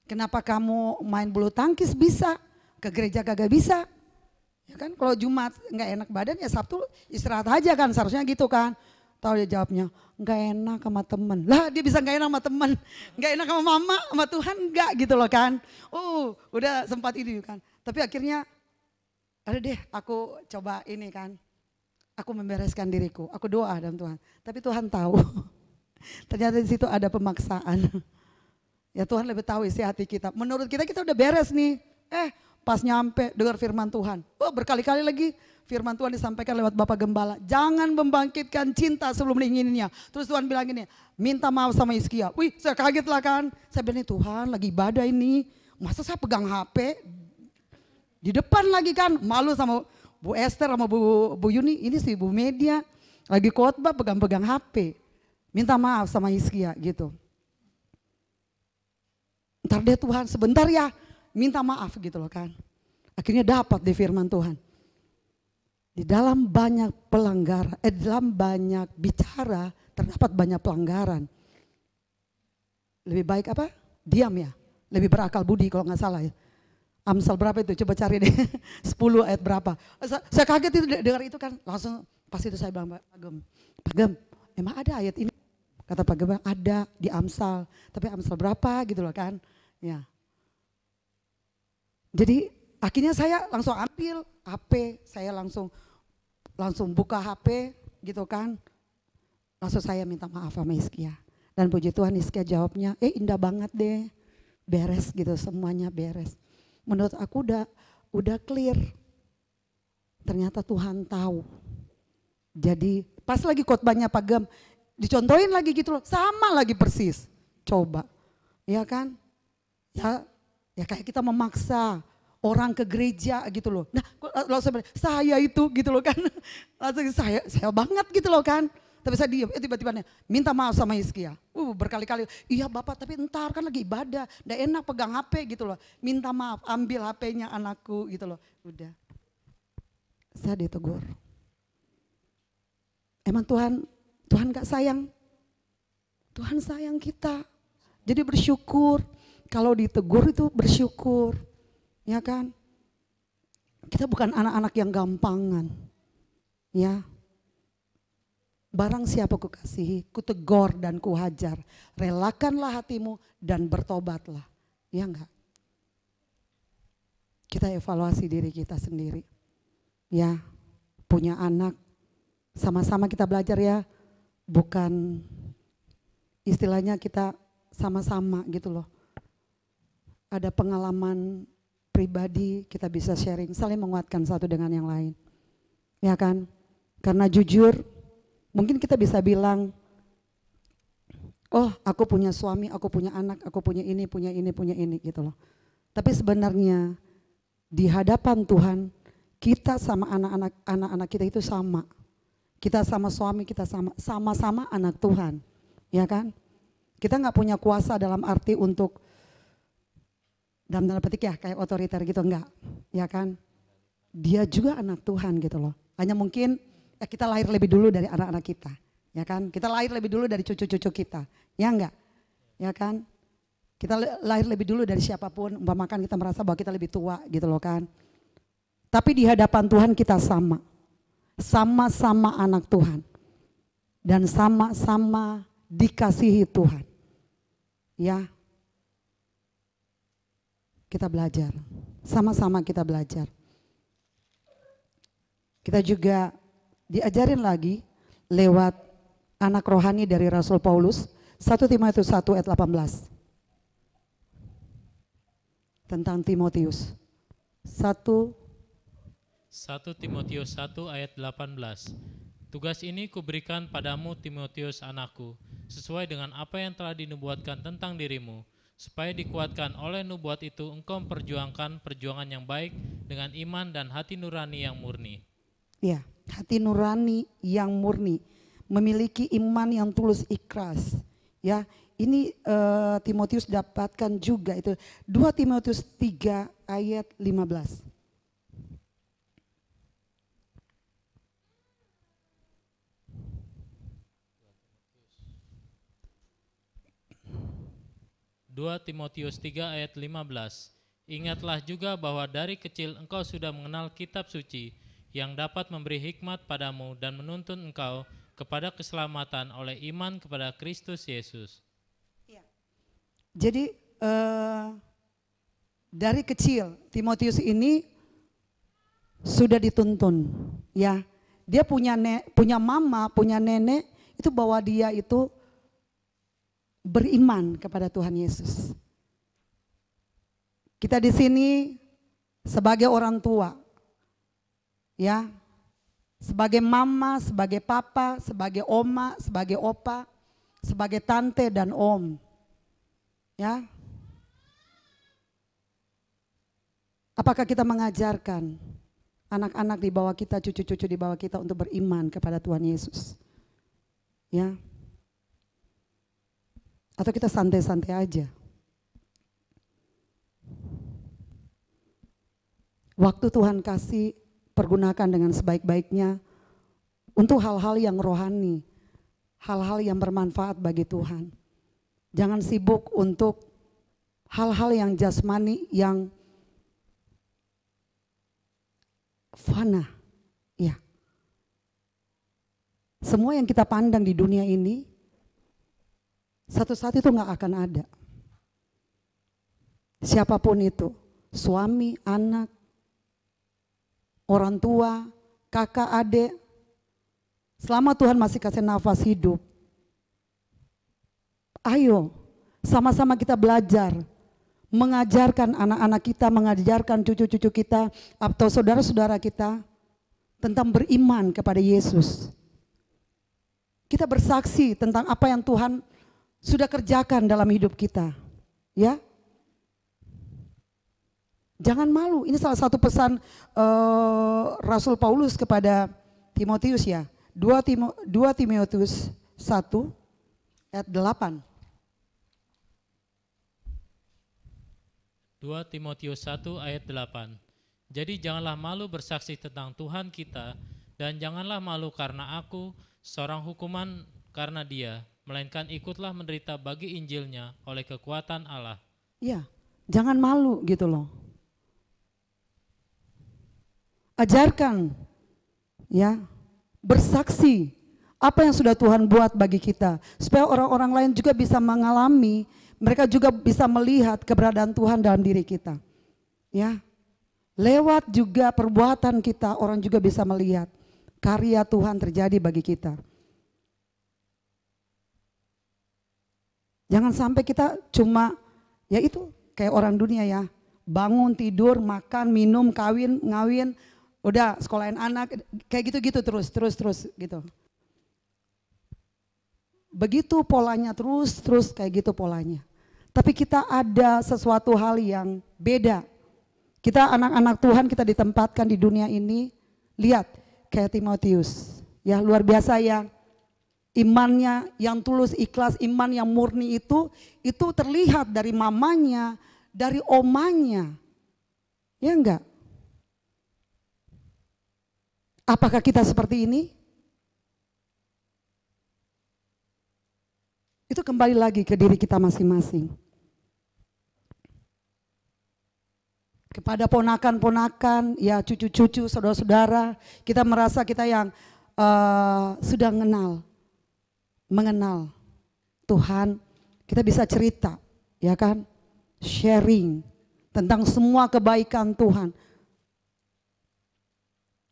Kenapa kamu main bulu tangkis bisa, ke gereja kagak bisa? Ya kan kalau Jumat nggak enak badan ya Sabtu istirahat aja kan seharusnya gitu kan. Tahu dia jawabnya, nggak enak sama temen. Lah dia bisa nggak enak sama temen, nggak enak sama mama, sama Tuhan nggak gitu loh kan. Udah sempat ini kan. Tapi akhirnya, ada deh aku coba ini kan. Aku membereskan diriku, aku doa dalam Tuhan. Tapi Tuhan tahu, ternyata di situ ada pemaksaan. Ya Tuhan lebih tahu isi hati kita. Menurut kita udah beres nih. Pas nyampe dengar firman Tuhan. Berkali-kali lagi firman Tuhan disampaikan lewat Bapak Gembala. Jangan membangkitkan cinta sebelum diingininya. Terus Tuhan bilang gini, minta maaf sama Hizkia. Wih saya kaget lah kan. Saya bilang Tuhan lagi ibadah ini. Masa saya pegang HP? Di depan lagi kan. Malu sama Bu Esther sama Bu Yuni. Ini sih Bu Media. Lagi khotbah pegang-pegang HP. Minta maaf sama Hizkia gitu. Ntar deh Tuhan sebentar ya minta maaf gitu loh kan. Akhirnya dapat di firman Tuhan. Di dalam banyak pelanggaran, dalam banyak bicara terdapat banyak pelanggaran. Lebih baik apa? Diam ya. Lebih berakal budi kalau nggak salah ya. Amsal berapa itu? Coba cari deh. 10 ayat berapa. Saya kaget itu dengar itu kan. Langsung pas itu saya bilang Pak Gem, emang ada ayat ini? Kata Pak Gem, ada di Amsal. Tapi Amsal berapa gitu loh kan. Ya. Jadi akhirnya saya langsung ambil HP, saya langsung buka HP gitu kan. Langsung saya minta maaf sama Hizkia. Dan puji Tuhan Hizkia jawabnya, indah banget deh. Beres gitu, semuanya beres. Menurut aku udah clear. Ternyata Tuhan tahu. Jadi pas lagi khotbahnya Pak Gem, dicontohin lagi gitu loh, sama lagi persis. Coba, ya kan? Ya kayak kita memaksa orang ke gereja gitu loh. Nah langsung saya itu gitu loh kan. Langsung saya banget gitu loh kan. Tapi saya diam, tiba-tiba minta maaf sama Hizkia. Berkali-kali, iya Bapak tapi ntar kan lagi ibadah. Nggak enak pegang HP gitu loh. Minta maaf, ambil HP-nya anakku gitu loh. Udah, saya ditegur. Emang Tuhan gak sayang? Tuhan sayang kita. Jadi bersyukur. Kalau ditegur itu bersyukur, ya kan? Kita bukan anak-anak yang gampangan, ya. Barang siapa kukasihi, kutegur dan kuhajar. Relakanlah hatimu dan bertobatlah, ya enggak? Kita evaluasi diri kita sendiri, ya. Punya anak, sama-sama kita belajar ya. Bukan istilahnya kita sama-sama gitu loh. Ada pengalaman pribadi kita bisa sharing, saling menguatkan satu dengan yang lain. Ya kan? Karena jujur, mungkin kita bisa bilang, aku punya suami, aku punya anak, aku punya ini gitu loh. Tapi sebenarnya di hadapan Tuhan, kita sama anak-anak kita itu sama. Kita sama suami, kita sama-sama anak Tuhan. Ya kan? Kita nggak punya kuasa dalam arti untuk dalam tanda petik ya kayak otoriter gitu, enggak, ya kan? Dia juga anak Tuhan gitu loh. Hanya mungkin kita lahir lebih dulu dari anak-anak kita, ya kan? Kita lahir lebih dulu dari cucu-cucu kita, ya enggak? Ya kan? Kita lahir lebih dulu dari siapapun, umpamakan kita merasa bahwa kita lebih tua gitu loh kan. Tapi di hadapan Tuhan kita sama-sama anak Tuhan. Dan sama-sama dikasihi Tuhan. Ya. Kita belajar, sama-sama kita belajar. Kita juga diajarin lagi lewat anak rohani dari Rasul Paulus, 1 Timotius 1 ayat 18. Tentang Timotius. 1 Timotius 1 ayat 18. Tugas ini kuberikan padamu Timotius anakku, sesuai dengan apa yang telah dinubuatkan tentang dirimu, supaya dikuatkan oleh nubuat itu engkau memperjuangkan perjuangan yang baik dengan iman dan hati nurani yang murni. Ya, hati nurani yang murni. memiliki iman yang tulus ikhlas. Ya, ini Timotius dapatkan juga itu 2 Timotius 3 ayat 15. Dua Timotius 3 ayat 15. Ingatlah juga bahwa dari kecil engkau sudah mengenal kitab suci yang dapat memberi hikmat padamu dan menuntun engkau kepada keselamatan oleh iman kepada Kristus Yesus. Jadi dari kecil Timotius ini sudah dituntun, ya. Dia punya mama, punya nenek itu bahwa dia itu beriman kepada Tuhan Yesus. Kita di sini sebagai orang tua, ya, sebagai mama, sebagai papa, sebagai oma, sebagai opa, sebagai tante dan om, ya. Apakah kita mengajarkan anak-anak di bawah kita, cucu-cucu di bawah kita untuk beriman kepada Tuhan Yesus, ya? Atau kita santai-santai aja? Waktu Tuhan kasih, pergunakan dengan sebaik-baiknya untuk hal-hal yang rohani, hal-hal yang bermanfaat bagi Tuhan. Jangan sibuk untuk hal-hal yang jasmani, yang fana, ya. Semua yang kita pandang di dunia ini, satu saat itu nggak akan ada. Siapapun itu, suami, anak, orang tua, kakak, adik, selama Tuhan masih kasih nafas hidup, ayo sama-sama kita belajar, mengajarkan anak-anak kita, mengajarkan cucu-cucu kita atau saudara-saudara kita tentang beriman kepada Yesus. Kita bersaksi tentang apa yang Tuhan sudah kerjakan dalam hidup kita, ya. Jangan malu. Ini salah satu pesan Rasul Paulus kepada Timotius, ya. 2 Timotius 1 ayat 8. 2 Timotius 1 ayat 8. Jadi janganlah malu bersaksi tentang Tuhan kita, dan janganlah malu karena aku seorang hukuman karena Dia, melainkan ikutlah menderita bagi Injilnya oleh kekuatan Allah. Ya, jangan malu gitu loh. Ajarkan, ya, bersaksi apa yang sudah Tuhan buat bagi kita, supaya orang-orang lain juga bisa mengalami, mereka juga bisa melihat keberadaan Tuhan dalam diri kita, ya. Lewat juga perbuatan kita, orang juga bisa melihat karya Tuhan terjadi bagi kita. Jangan sampai kita cuma, ya itu kayak orang dunia, ya, bangun, tidur, makan, minum, kawin, ngawin, udah sekolahin anak, kayak gitu-gitu terus gitu. Begitu polanya, terus kayak gitu polanya. Tapi kita ada sesuatu hal yang beda. Kita anak-anak Tuhan, kita ditempatkan di dunia ini, lihat kayak Timotius, ya, luar biasa, ya. Imannya yang tulus, ikhlas, iman yang murni itu terlihat dari mamanya, dari omanya, ya enggak? Apakah kita seperti ini? Itu kembali lagi ke diri kita masing-masing. Kepada ponakan-ponakan, ya, cucu-cucu, saudara-saudara, kita merasa kita yang sudah mengenal Tuhan, kita bisa cerita, ya kan, sharing tentang semua kebaikan Tuhan,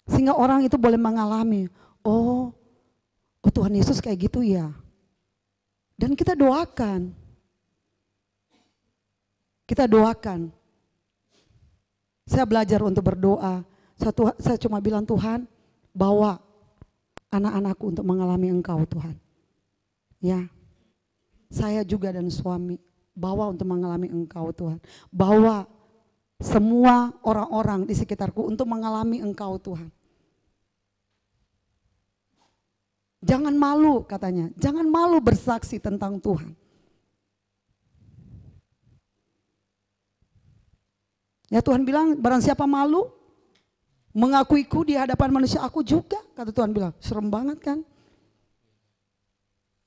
sehingga orang itu boleh mengalami, oh Tuhan Yesus kayak gitu, ya. Dan kita doakan, saya belajar untuk berdoa. Saya cuma bilang, Tuhan, bawa anak-anakku untuk mengalami Engkau, Tuhan. Ya, saya juga dan suami bawa untuk mengalami Engkau, Tuhan. Bawa semua orang-orang di sekitarku untuk mengalami Engkau, Tuhan. Jangan malu katanya, jangan malu bersaksi tentang Tuhan. Ya Tuhan bilang, barang siapa malu mengakuiku di hadapan manusia, aku juga, kata Tuhan bilang. Serem banget kan?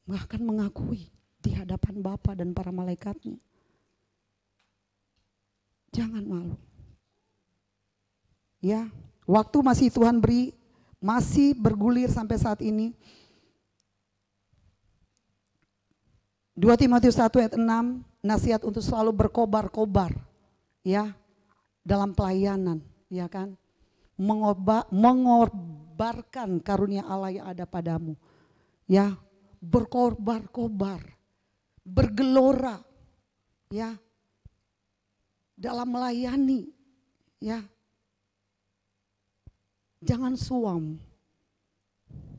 Bahkan mengakui di hadapan Bapa dan para malaikatnya. Jangan malu. Ya, waktu masih Tuhan beri, masih bergulir sampai saat ini. 2 Timotius 1 ayat 6, nasihat untuk selalu berkobar-kobar, ya, dalam pelayanan, ya kan, mengorbankan karunia Allah yang ada padamu, ya, berkobar-kobar, bergelora, ya, dalam melayani, ya, jangan suam,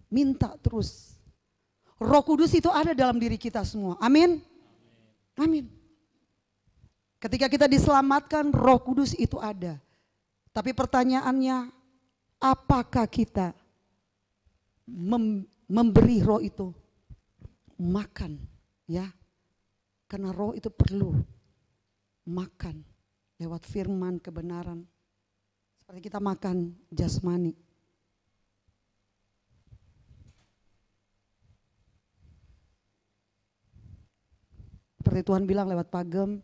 minta terus. Roh Kudus itu ada dalam diri kita semua. Amin. Amin. Ketika kita diselamatkan, Roh Kudus itu ada. Tapi pertanyaannya, apakah kita memberi Roh itu makan, ya? Karena Roh itu perlu makan lewat firman kebenaran. Seperti kita makan jasmani. Seperti Tuhan bilang lewat pagem,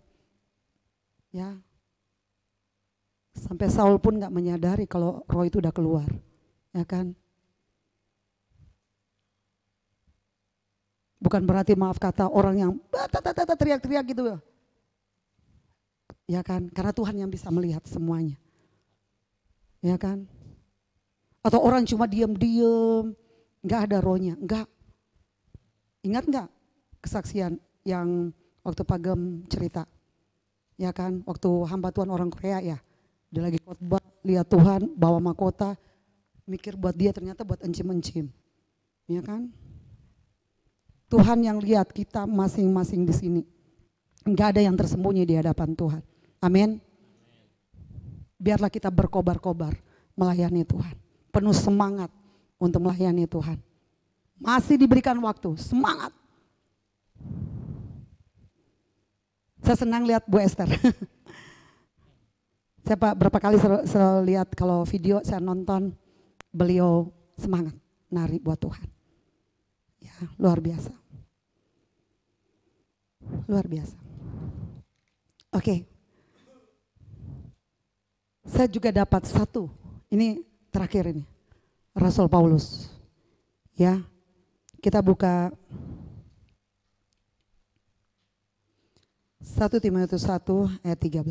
ya, sampai Saul pun gak menyadari kalau roh itu udah keluar, ya kan. Bukan berarti maaf kata orang yang teriak-teriak gitu, ya kan, karena Tuhan yang bisa melihat semuanya, ya kan. Atau orang cuma diam-diam, gak ada rohnya, enggak. Ingat gak kesaksian yang waktu pagem cerita, ya kan, waktu hamba Tuhan orang Korea ya, dia lagi khotbah, lihat Tuhan bawa mahkota, mikir buat dia ternyata buat encim-encim, ya kan. Tuhan yang lihat kita masing-masing di sini, nggak ada yang tersembunyi di hadapan Tuhan. Amin. Biarlah kita berkobar-kobar melayani Tuhan, penuh semangat untuk melayani Tuhan. Masih diberikan waktu, semangat. Saya senang lihat Bu Esther. Saya berapa kali selalu lihat kalau video saya nonton, beliau semangat nari buat Tuhan. Ya, luar biasa. Luar biasa. Oke. Saya juga dapat satu, ini terakhir ini, Rasul Paulus. Ya, kita buka 1 Timotius 1 ayat 13.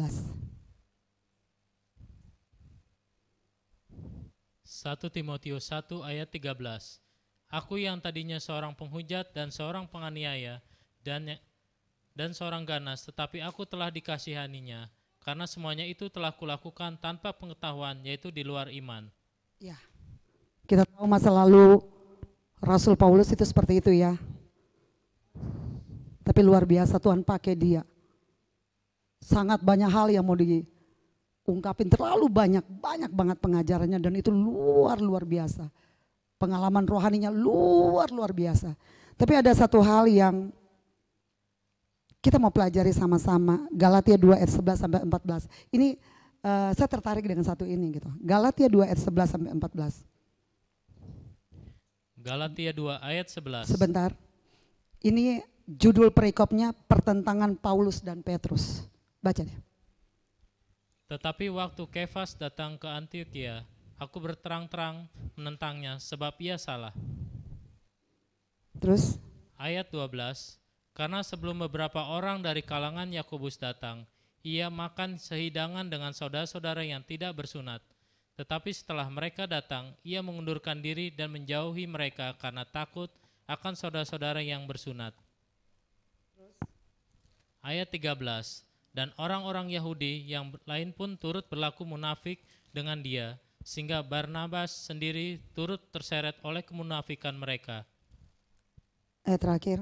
1 Timotius 1 ayat 13. Aku yang tadinya seorang penghujat dan seorang penganiaya dan seorang ganas, tetapi aku telah dikasihaninya, karena semuanya itu telah kulakukan tanpa pengetahuan, yaitu di luar iman. Ya, kita tahu masa lalu Rasul Paulus itu seperti itu ya. Tapi luar biasa Tuhan pakai dia. Sangat banyak hal yang mau diungkapin, terlalu banyak banget pengajarannya, dan itu luar biasa. Pengalaman rohaninya luar biasa. Tapi ada satu hal yang kita mau pelajari sama-sama, Galatia 2 ayat 11 sampai 14. Ini saya tertarik dengan satu ini gitu. Galatia 2 ayat 11 sampai 14. Galatia 2 ayat 11. Sebentar. Ini judul perikopnya pertentangan Paulus dan Petrus. Baca deh. Tetapi waktu Kefas datang ke Antiokhia, aku berterang-terang menentangnya sebab ia salah. Terus Ayat 12. Karena sebelum beberapa orang dari kalangan Yakobus datang, ia makan sehidangan dengan saudara-saudara yang tidak bersunat. Tetapi setelah mereka datang, ia mengundurkan diri dan menjauhi mereka karena takut akan saudara-saudara yang bersunat. Ayat 13. Dan orang-orang Yahudi yang lain pun turut berlaku munafik dengan dia, sehingga Barnabas sendiri turut terseret oleh kemunafikan mereka. ayat terakhir.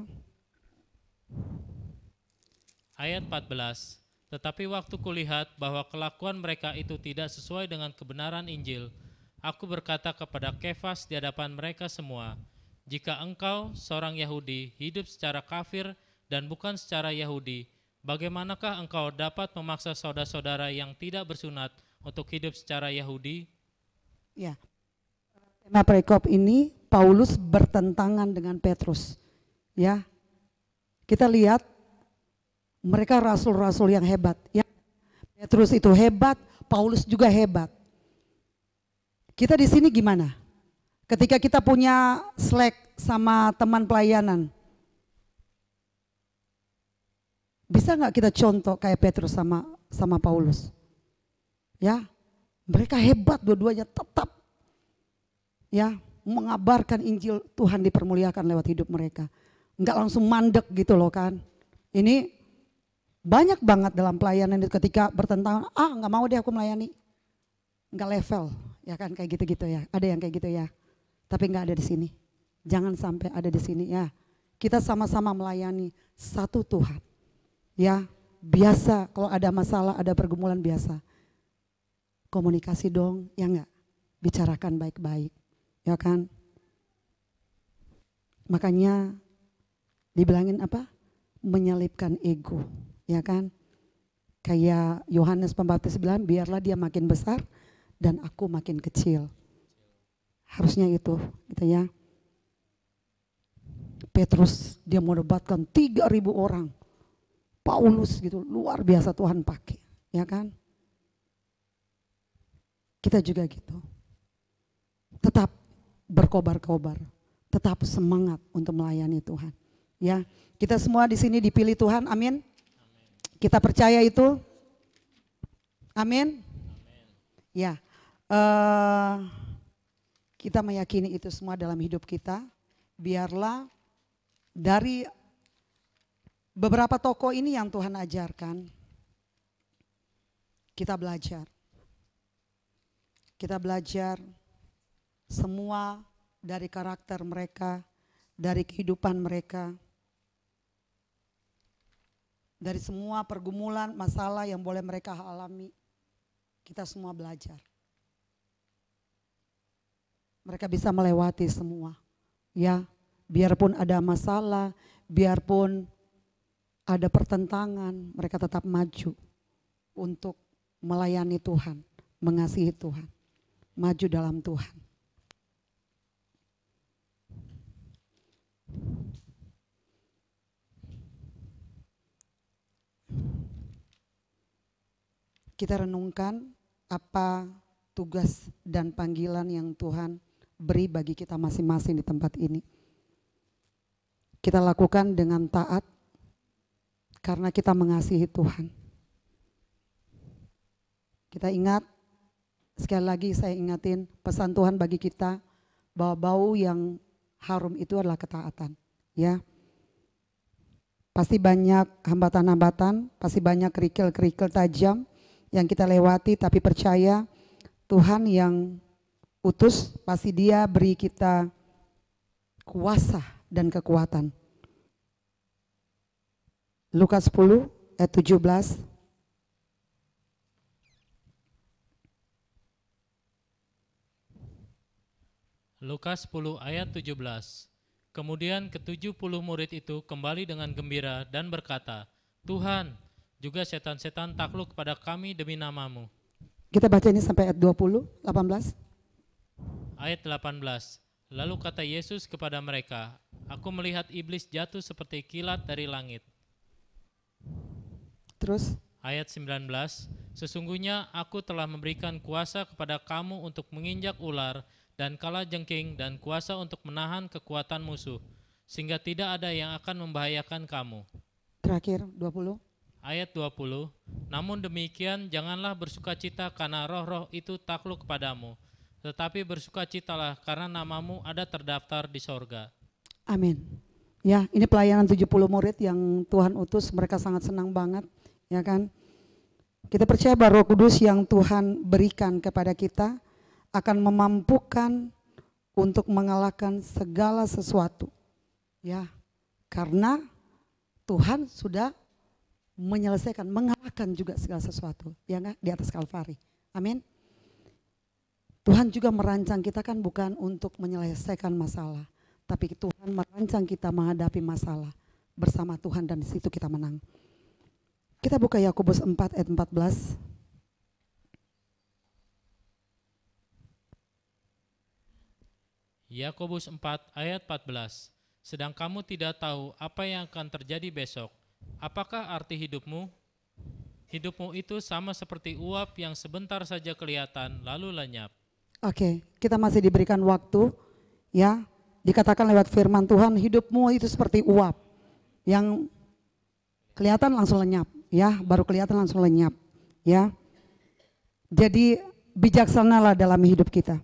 Ayat 14. Tetapi waktu kulihat bahwa kelakuan mereka itu tidak sesuai dengan kebenaran Injil, aku berkata kepada Kefas di hadapan mereka semua, jika engkau seorang Yahudi hidup secara kafir dan bukan secara Yahudi, bagaimanakah engkau dapat memaksa saudara-saudara yang tidak bersunat untuk hidup secara Yahudi? Ya, tema perikop ini Paulus bertentangan dengan Petrus. Ya, kita lihat mereka rasul-rasul yang hebat. Ya, Petrus itu hebat, Paulus juga hebat. Kita di sini gimana? Ketika kita punya Slack sama teman pelayanan, bisa nggak kita contoh kayak Petrus sama Paulus? Ya, mereka hebat dua-duanya, tetap ya mengabarkan Injil Tuhan dipermuliakan lewat hidup mereka. Nggak langsung mandek gitu loh kan. Ini banyak banget dalam pelayanan itu ketika bertentangan, nggak mau deh aku melayani. Nggak level, ya kan kayak gitu-gitu ya. Ada yang kayak gitu ya. Tapi nggak ada di sini. Jangan sampai ada di sini ya. Kita sama-sama melayani satu Tuhan. Ya, biasa kalau ada masalah, ada pergumulan biasa. Komunikasi dong, ya enggak? Bicarakan baik-baik, ya kan? Makanya dibilangin apa? Menyelipkan ego, ya kan? Kayak Yohanes Pembaptis bilang, biarlah dia makin besar dan aku makin kecil. Harusnya itu, gitu ya. Petrus dia menebatkan 3.000 orang. Paulus gitu, luar biasa Tuhan pakai, ya kan? Kita juga gitu. Tetap berkobar-kobar, tetap semangat untuk melayani Tuhan. Ya, kita semua di sini dipilih Tuhan, amin. Kita percaya itu, amin. Ya, kita meyakini itu semua dalam hidup kita. Biarlah dari beberapa tokoh ini yang Tuhan ajarkan, kita belajar. Kita belajar semua dari karakter mereka, dari kehidupan mereka, dari semua pergumulan, masalah yang boleh mereka alami. Kita semua belajar. Mereka bisa melewati semua. Ya, biarpun ada masalah, biarpun ada pertentangan, mereka tetap maju untuk melayani Tuhan, mengasihi Tuhan, maju dalam Tuhan. Kita renungkan apa tugas dan panggilan yang Tuhan beri bagi kita masing-masing di tempat ini. Kita lakukan dengan taat karena kita mengasihi Tuhan. Kita ingat, sekali lagi saya ingatin pesan Tuhan bagi kita bahwa bau yang harum itu adalah ketaatan. Ya, pasti banyak hambatan-hambatan, pasti banyak kerikil-kerikil tajam yang kita lewati, tapi percaya Tuhan yang utus pasti Dia beri kita kuasa dan kekuatan. Lukas 10 ayat 17. Lukas 10 ayat 17. Kemudian ke-70 murid itu kembali dengan gembira dan berkata, Tuhan, juga setan-setan takluk kepada kami demi nama-Mu. Kita baca ini sampai ayat 20, 18. Ayat 18. Lalu kata Yesus kepada mereka, Aku melihat iblis jatuh seperti kilat dari langit. Terus Ayat 19. Sesungguhnya aku telah memberikan kuasa kepada kamu untuk menginjak ular dan kalajengking dan kuasa untuk menahan kekuatan musuh, sehingga tidak ada yang akan membahayakan kamu. terakhir 20. Ayat 20. Namun demikian janganlah bersukacita karena roh-roh itu takluk kepadamu, tetapi bersukacitalah karena namamu ada terdaftar di sorga. Amin. Ya, ini pelayanan 70 murid yang Tuhan utus, mereka sangat senang banget, ya kan? Kita percaya bahwa Roh Kudus yang Tuhan berikan kepada kita akan memampukan untuk mengalahkan segala sesuatu. Ya, karena Tuhan sudah menyelesaikan, mengalahkan juga segala sesuatu, ya enggak, di atas Kalvari. Amin. Tuhan juga merancang kita kan bukan untuk menyelesaikan masalah, Tapi Tuhan merancang kita menghadapi masalah bersama Tuhan dan di situ kita menang. Kita buka Yakobus 4 ayat 14. Yakobus 4 ayat 14. Sedang kamu tidak tahu apa yang akan terjadi besok. Apakah arti hidupmu? Hidupmu itu sama seperti uap yang sebentar saja kelihatan lalu lenyap. Oke, kita masih diberikan waktu ya. Dikatakan lewat firman Tuhan, hidupmu itu seperti uap yang kelihatan langsung lenyap ya, baru kelihatan langsung lenyap ya. Jadi bijaksanalah dalam hidup kita.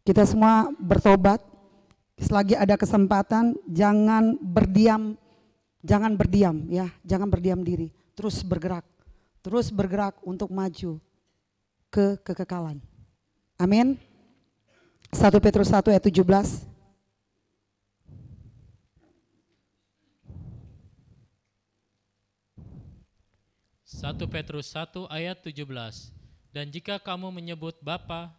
Kita semua bertobat, selagi ada kesempatan jangan berdiam ya, jangan berdiam diri, terus bergerak untuk maju ke kekekalan. Amin. 1 Petrus 1 ayat 17. Satu Petrus 1 ayat 17. Dan jika kamu menyebut Bapa,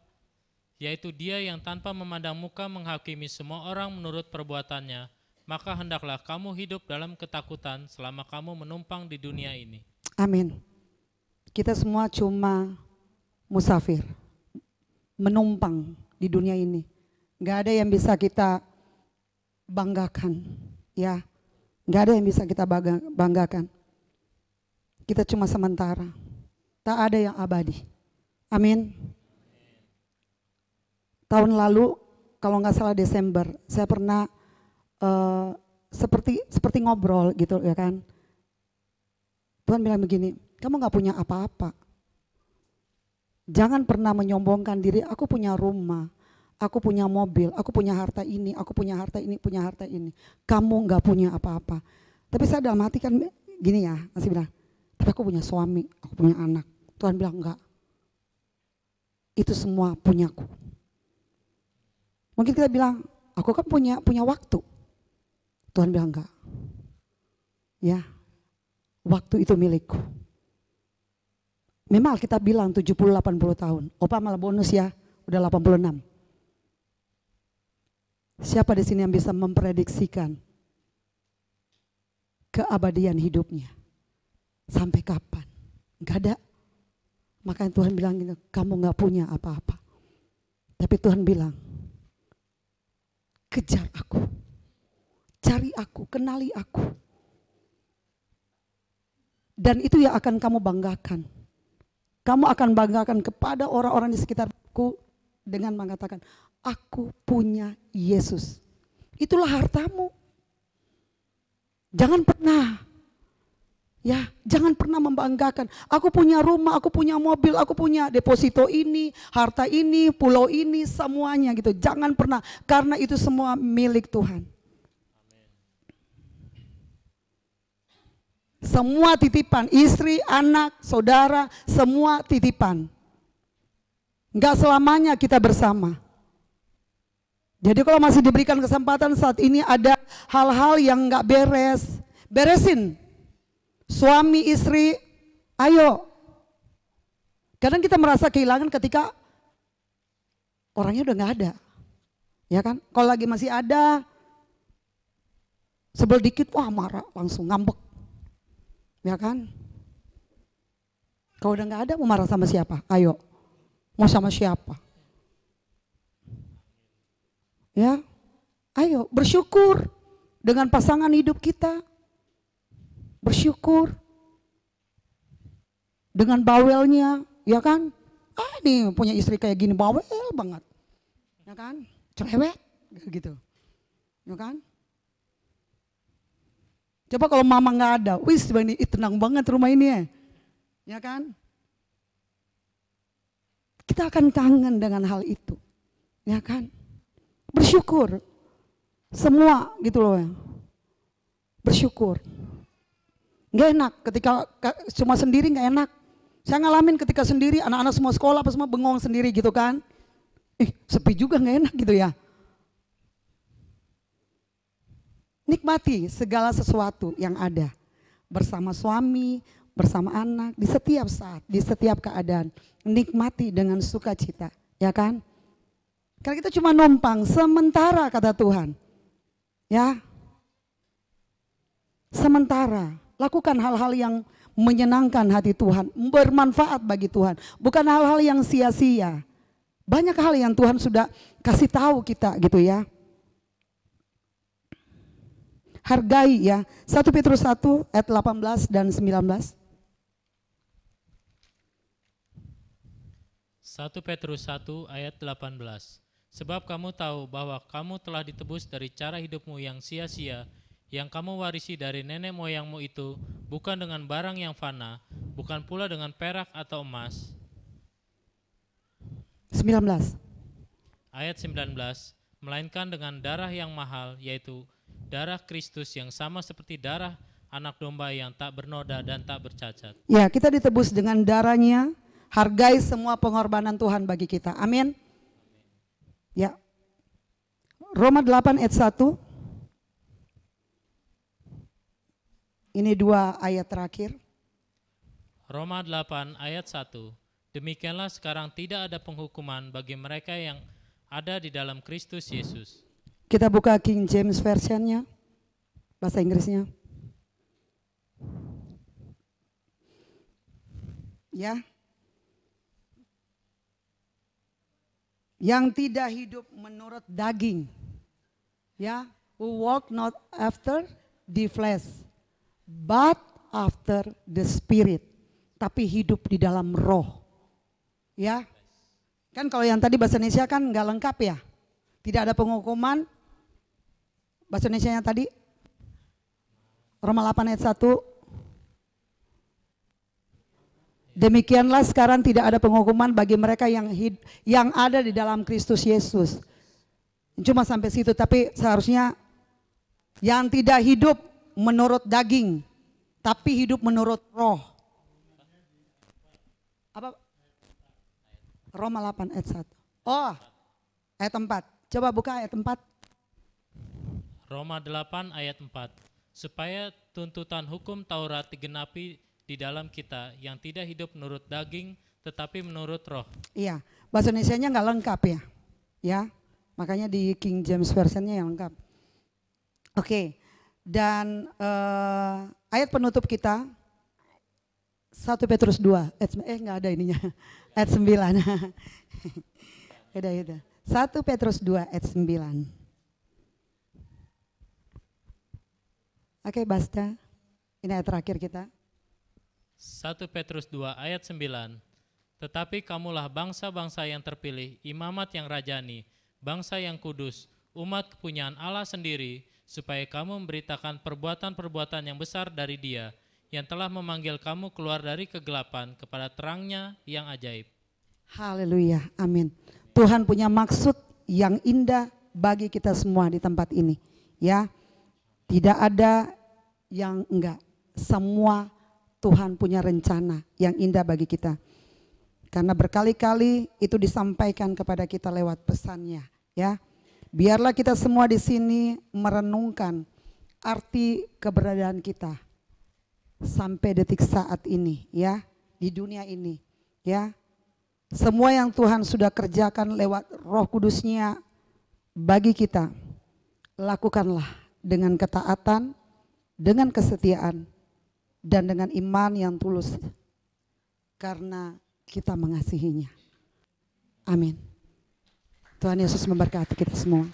yaitu Dia yang tanpa memandang muka menghakimi semua orang menurut perbuatannya, maka hendaklah kamu hidup dalam ketakutan selama kamu menumpang di dunia ini. Amin. Kita semua cuma musafir, menumpang di dunia ini. Gak ada yang bisa kita banggakan, ya. Gak ada yang bisa kita banggakan. Kita cuma sementara, tak ada yang abadi. Amin. Tahun lalu, kalau nggak salah Desember, saya pernah seperti ngobrol gitu ya kan. Tuhan bilang begini, kamu nggak punya apa-apa. Jangan pernah menyombongkan diri, aku punya rumah, aku punya mobil, aku punya harta ini, aku punya harta ini, punya harta ini. Kamu nggak punya apa-apa. Tapi saya dalam hati kan gini ya, masih bilang, tapi aku punya suami, aku punya anak. Tuhan bilang enggak, itu semua punyaku. Mungkin kita bilang, aku kan punya waktu. Tuhan bilang enggak. Ya, waktu itu milikku. Memang kita bilang 70-80 tahun. Opa malah bonus ya, udah 86. Siapa di sini yang bisa memprediksikan keabadian hidupnya? Sampai kapan? Enggak ada. Makanya Tuhan bilang gitu, kamu enggak punya apa-apa. Tapi Tuhan bilang, kejar aku, cari aku, kenali aku. Dan itu yang akan kamu banggakan. Kamu akan banggakan kepada orang-orang di sekitarku dengan mengatakan, aku punya Yesus. Itulah hartamu. Jangan pernah membanggakan. Aku punya rumah, aku punya mobil, aku punya deposito ini, harta ini, pulau ini, semuanya gitu. Jangan pernah, karena itu semua milik Tuhan. Semua titipan, istri, anak, saudara, semua titipan. Enggak selamanya kita bersama. Jadi kalau masih diberikan kesempatan saat ini ada hal-hal yang enggak beres, beresin. Suami, istri, ayo. Kadang kita merasa kehilangan ketika orangnya udah enggak ada. Ya kan? Kalau lagi masih ada, sebel dikit, wah marah, langsung ngambek. Ya kan? Kalau udah nggak ada mau marah sama siapa? Ayo, mau sama siapa? Ya, ayo bersyukur dengan pasangan hidup kita. Bersyukur dengan bawelnya, ya kan? Nih punya istri kayak gini bawel banget, ya kan? Cerewet, gitu, ya kan? Coba kalau mama nggak ada, wis ini tenang banget rumah ini ya kan? Kita akan kangen dengan hal itu, ya kan? Bersyukur, semua gitu loh ya. Bersyukur. Nggak enak ketika cuma sendiri, nggak enak. Saya ngalamin ketika sendiri, anak-anak semua sekolah apa semua bengong sendiri gitu kan? Sepi juga nggak enak gitu ya. Nikmati segala sesuatu yang ada bersama suami, bersama anak, di setiap saat, di setiap keadaan. Nikmati dengan sukacita, ya kan? Karena kita cuma numpang sementara kata Tuhan. Ya. Sementara. Lakukan hal-hal yang menyenangkan hati Tuhan, bermanfaat bagi Tuhan. Bukan hal-hal yang sia-sia. Banyak hal yang Tuhan sudah kasih tahu kita gitu ya. Hargai ya. 1 Petrus 1 ayat 18 dan 19. 1 Petrus 1 ayat 18. Sebab kamu tahu bahwa kamu telah ditebus dari cara hidupmu yang sia-sia, yang kamu warisi dari nenek moyangmu itu, bukan dengan barang yang fana, bukan pula dengan perak atau emas. 19. Ayat 19, melainkan dengan darah yang mahal, yaitu darah Kristus yang sama seperti darah anak domba yang tak bernoda dan tak bercacat. Ya, kita ditebus dengan darahnya. Hargai semua pengorbanan Tuhan bagi kita. Amin. Ya. Roma 8 ayat 1. Ini 2 ayat terakhir. Roma 8 ayat 1. Demikianlah sekarang tidak ada penghukuman bagi mereka yang ada di dalam Kristus Yesus. Kita buka King James Version-nya, bahasa Inggrisnya. Ya. Yang tidak hidup menurut daging. Ya, who walk not after the flesh, but after the spirit. Tapi hidup di dalam roh. Ya. Kan kalau yang tadi bahasa Indonesia kan nggak lengkap ya. Tidak ada penghukuman. Bahasa Indonesia yang tadi Roma 8 ayat 1. Demikianlah sekarang tidak ada penghukuman bagi mereka yang ada di dalam Kristus Yesus. Cuma sampai situ, tapi seharusnya yang tidak hidup menurut daging, tapi hidup menurut roh. Apa? Roma 8 ayat 1. Oh, ayat 4. Coba buka ayat 4. Roma 8 ayat 4. Supaya tuntutan hukum Taurat digenapi di dalam kita yang tidak hidup menurut daging tetapi menurut roh. Iya, bahasa Indonesianya nggak lengkap ya. Ya, makanya di King James Version-nya yang lengkap. Oke, dan ayat penutup kita 1 Petrus 2, nggak ada ininya, ayat 9. Yaudah. 1 Petrus 2 ayat 9. Oke, Basta, ini ayat terakhir kita. 1 Petrus 2 ayat 9. Tetapi kamulah bangsa-bangsa yang terpilih, imamat yang rajani, bangsa yang kudus, umat kepunyaan Allah sendiri, supaya kamu memberitakan perbuatan-perbuatan yang besar dari Dia, yang telah memanggil kamu keluar dari kegelapan kepada terangnya yang ajaib. Haleluya, amin. Tuhan punya maksud yang indah bagi kita semua di tempat ini. Ya, tidak ada yang enggak, semua Tuhan punya rencana yang indah bagi kita. Karena berkali-kali itu disampaikan kepada kita lewat pesannya, ya. Biarlah kita semua di sini merenungkan arti keberadaan kita sampai detik saat ini, ya, di dunia ini, ya. Semua yang Tuhan sudah kerjakan lewat Roh Kudus-Nya bagi kita, lakukanlah dengan ketaatan, dengan kesetiaan, dan dengan iman yang tulus karena kita mengasihinya. Amin. Tuhan Yesus memberkati kita semua.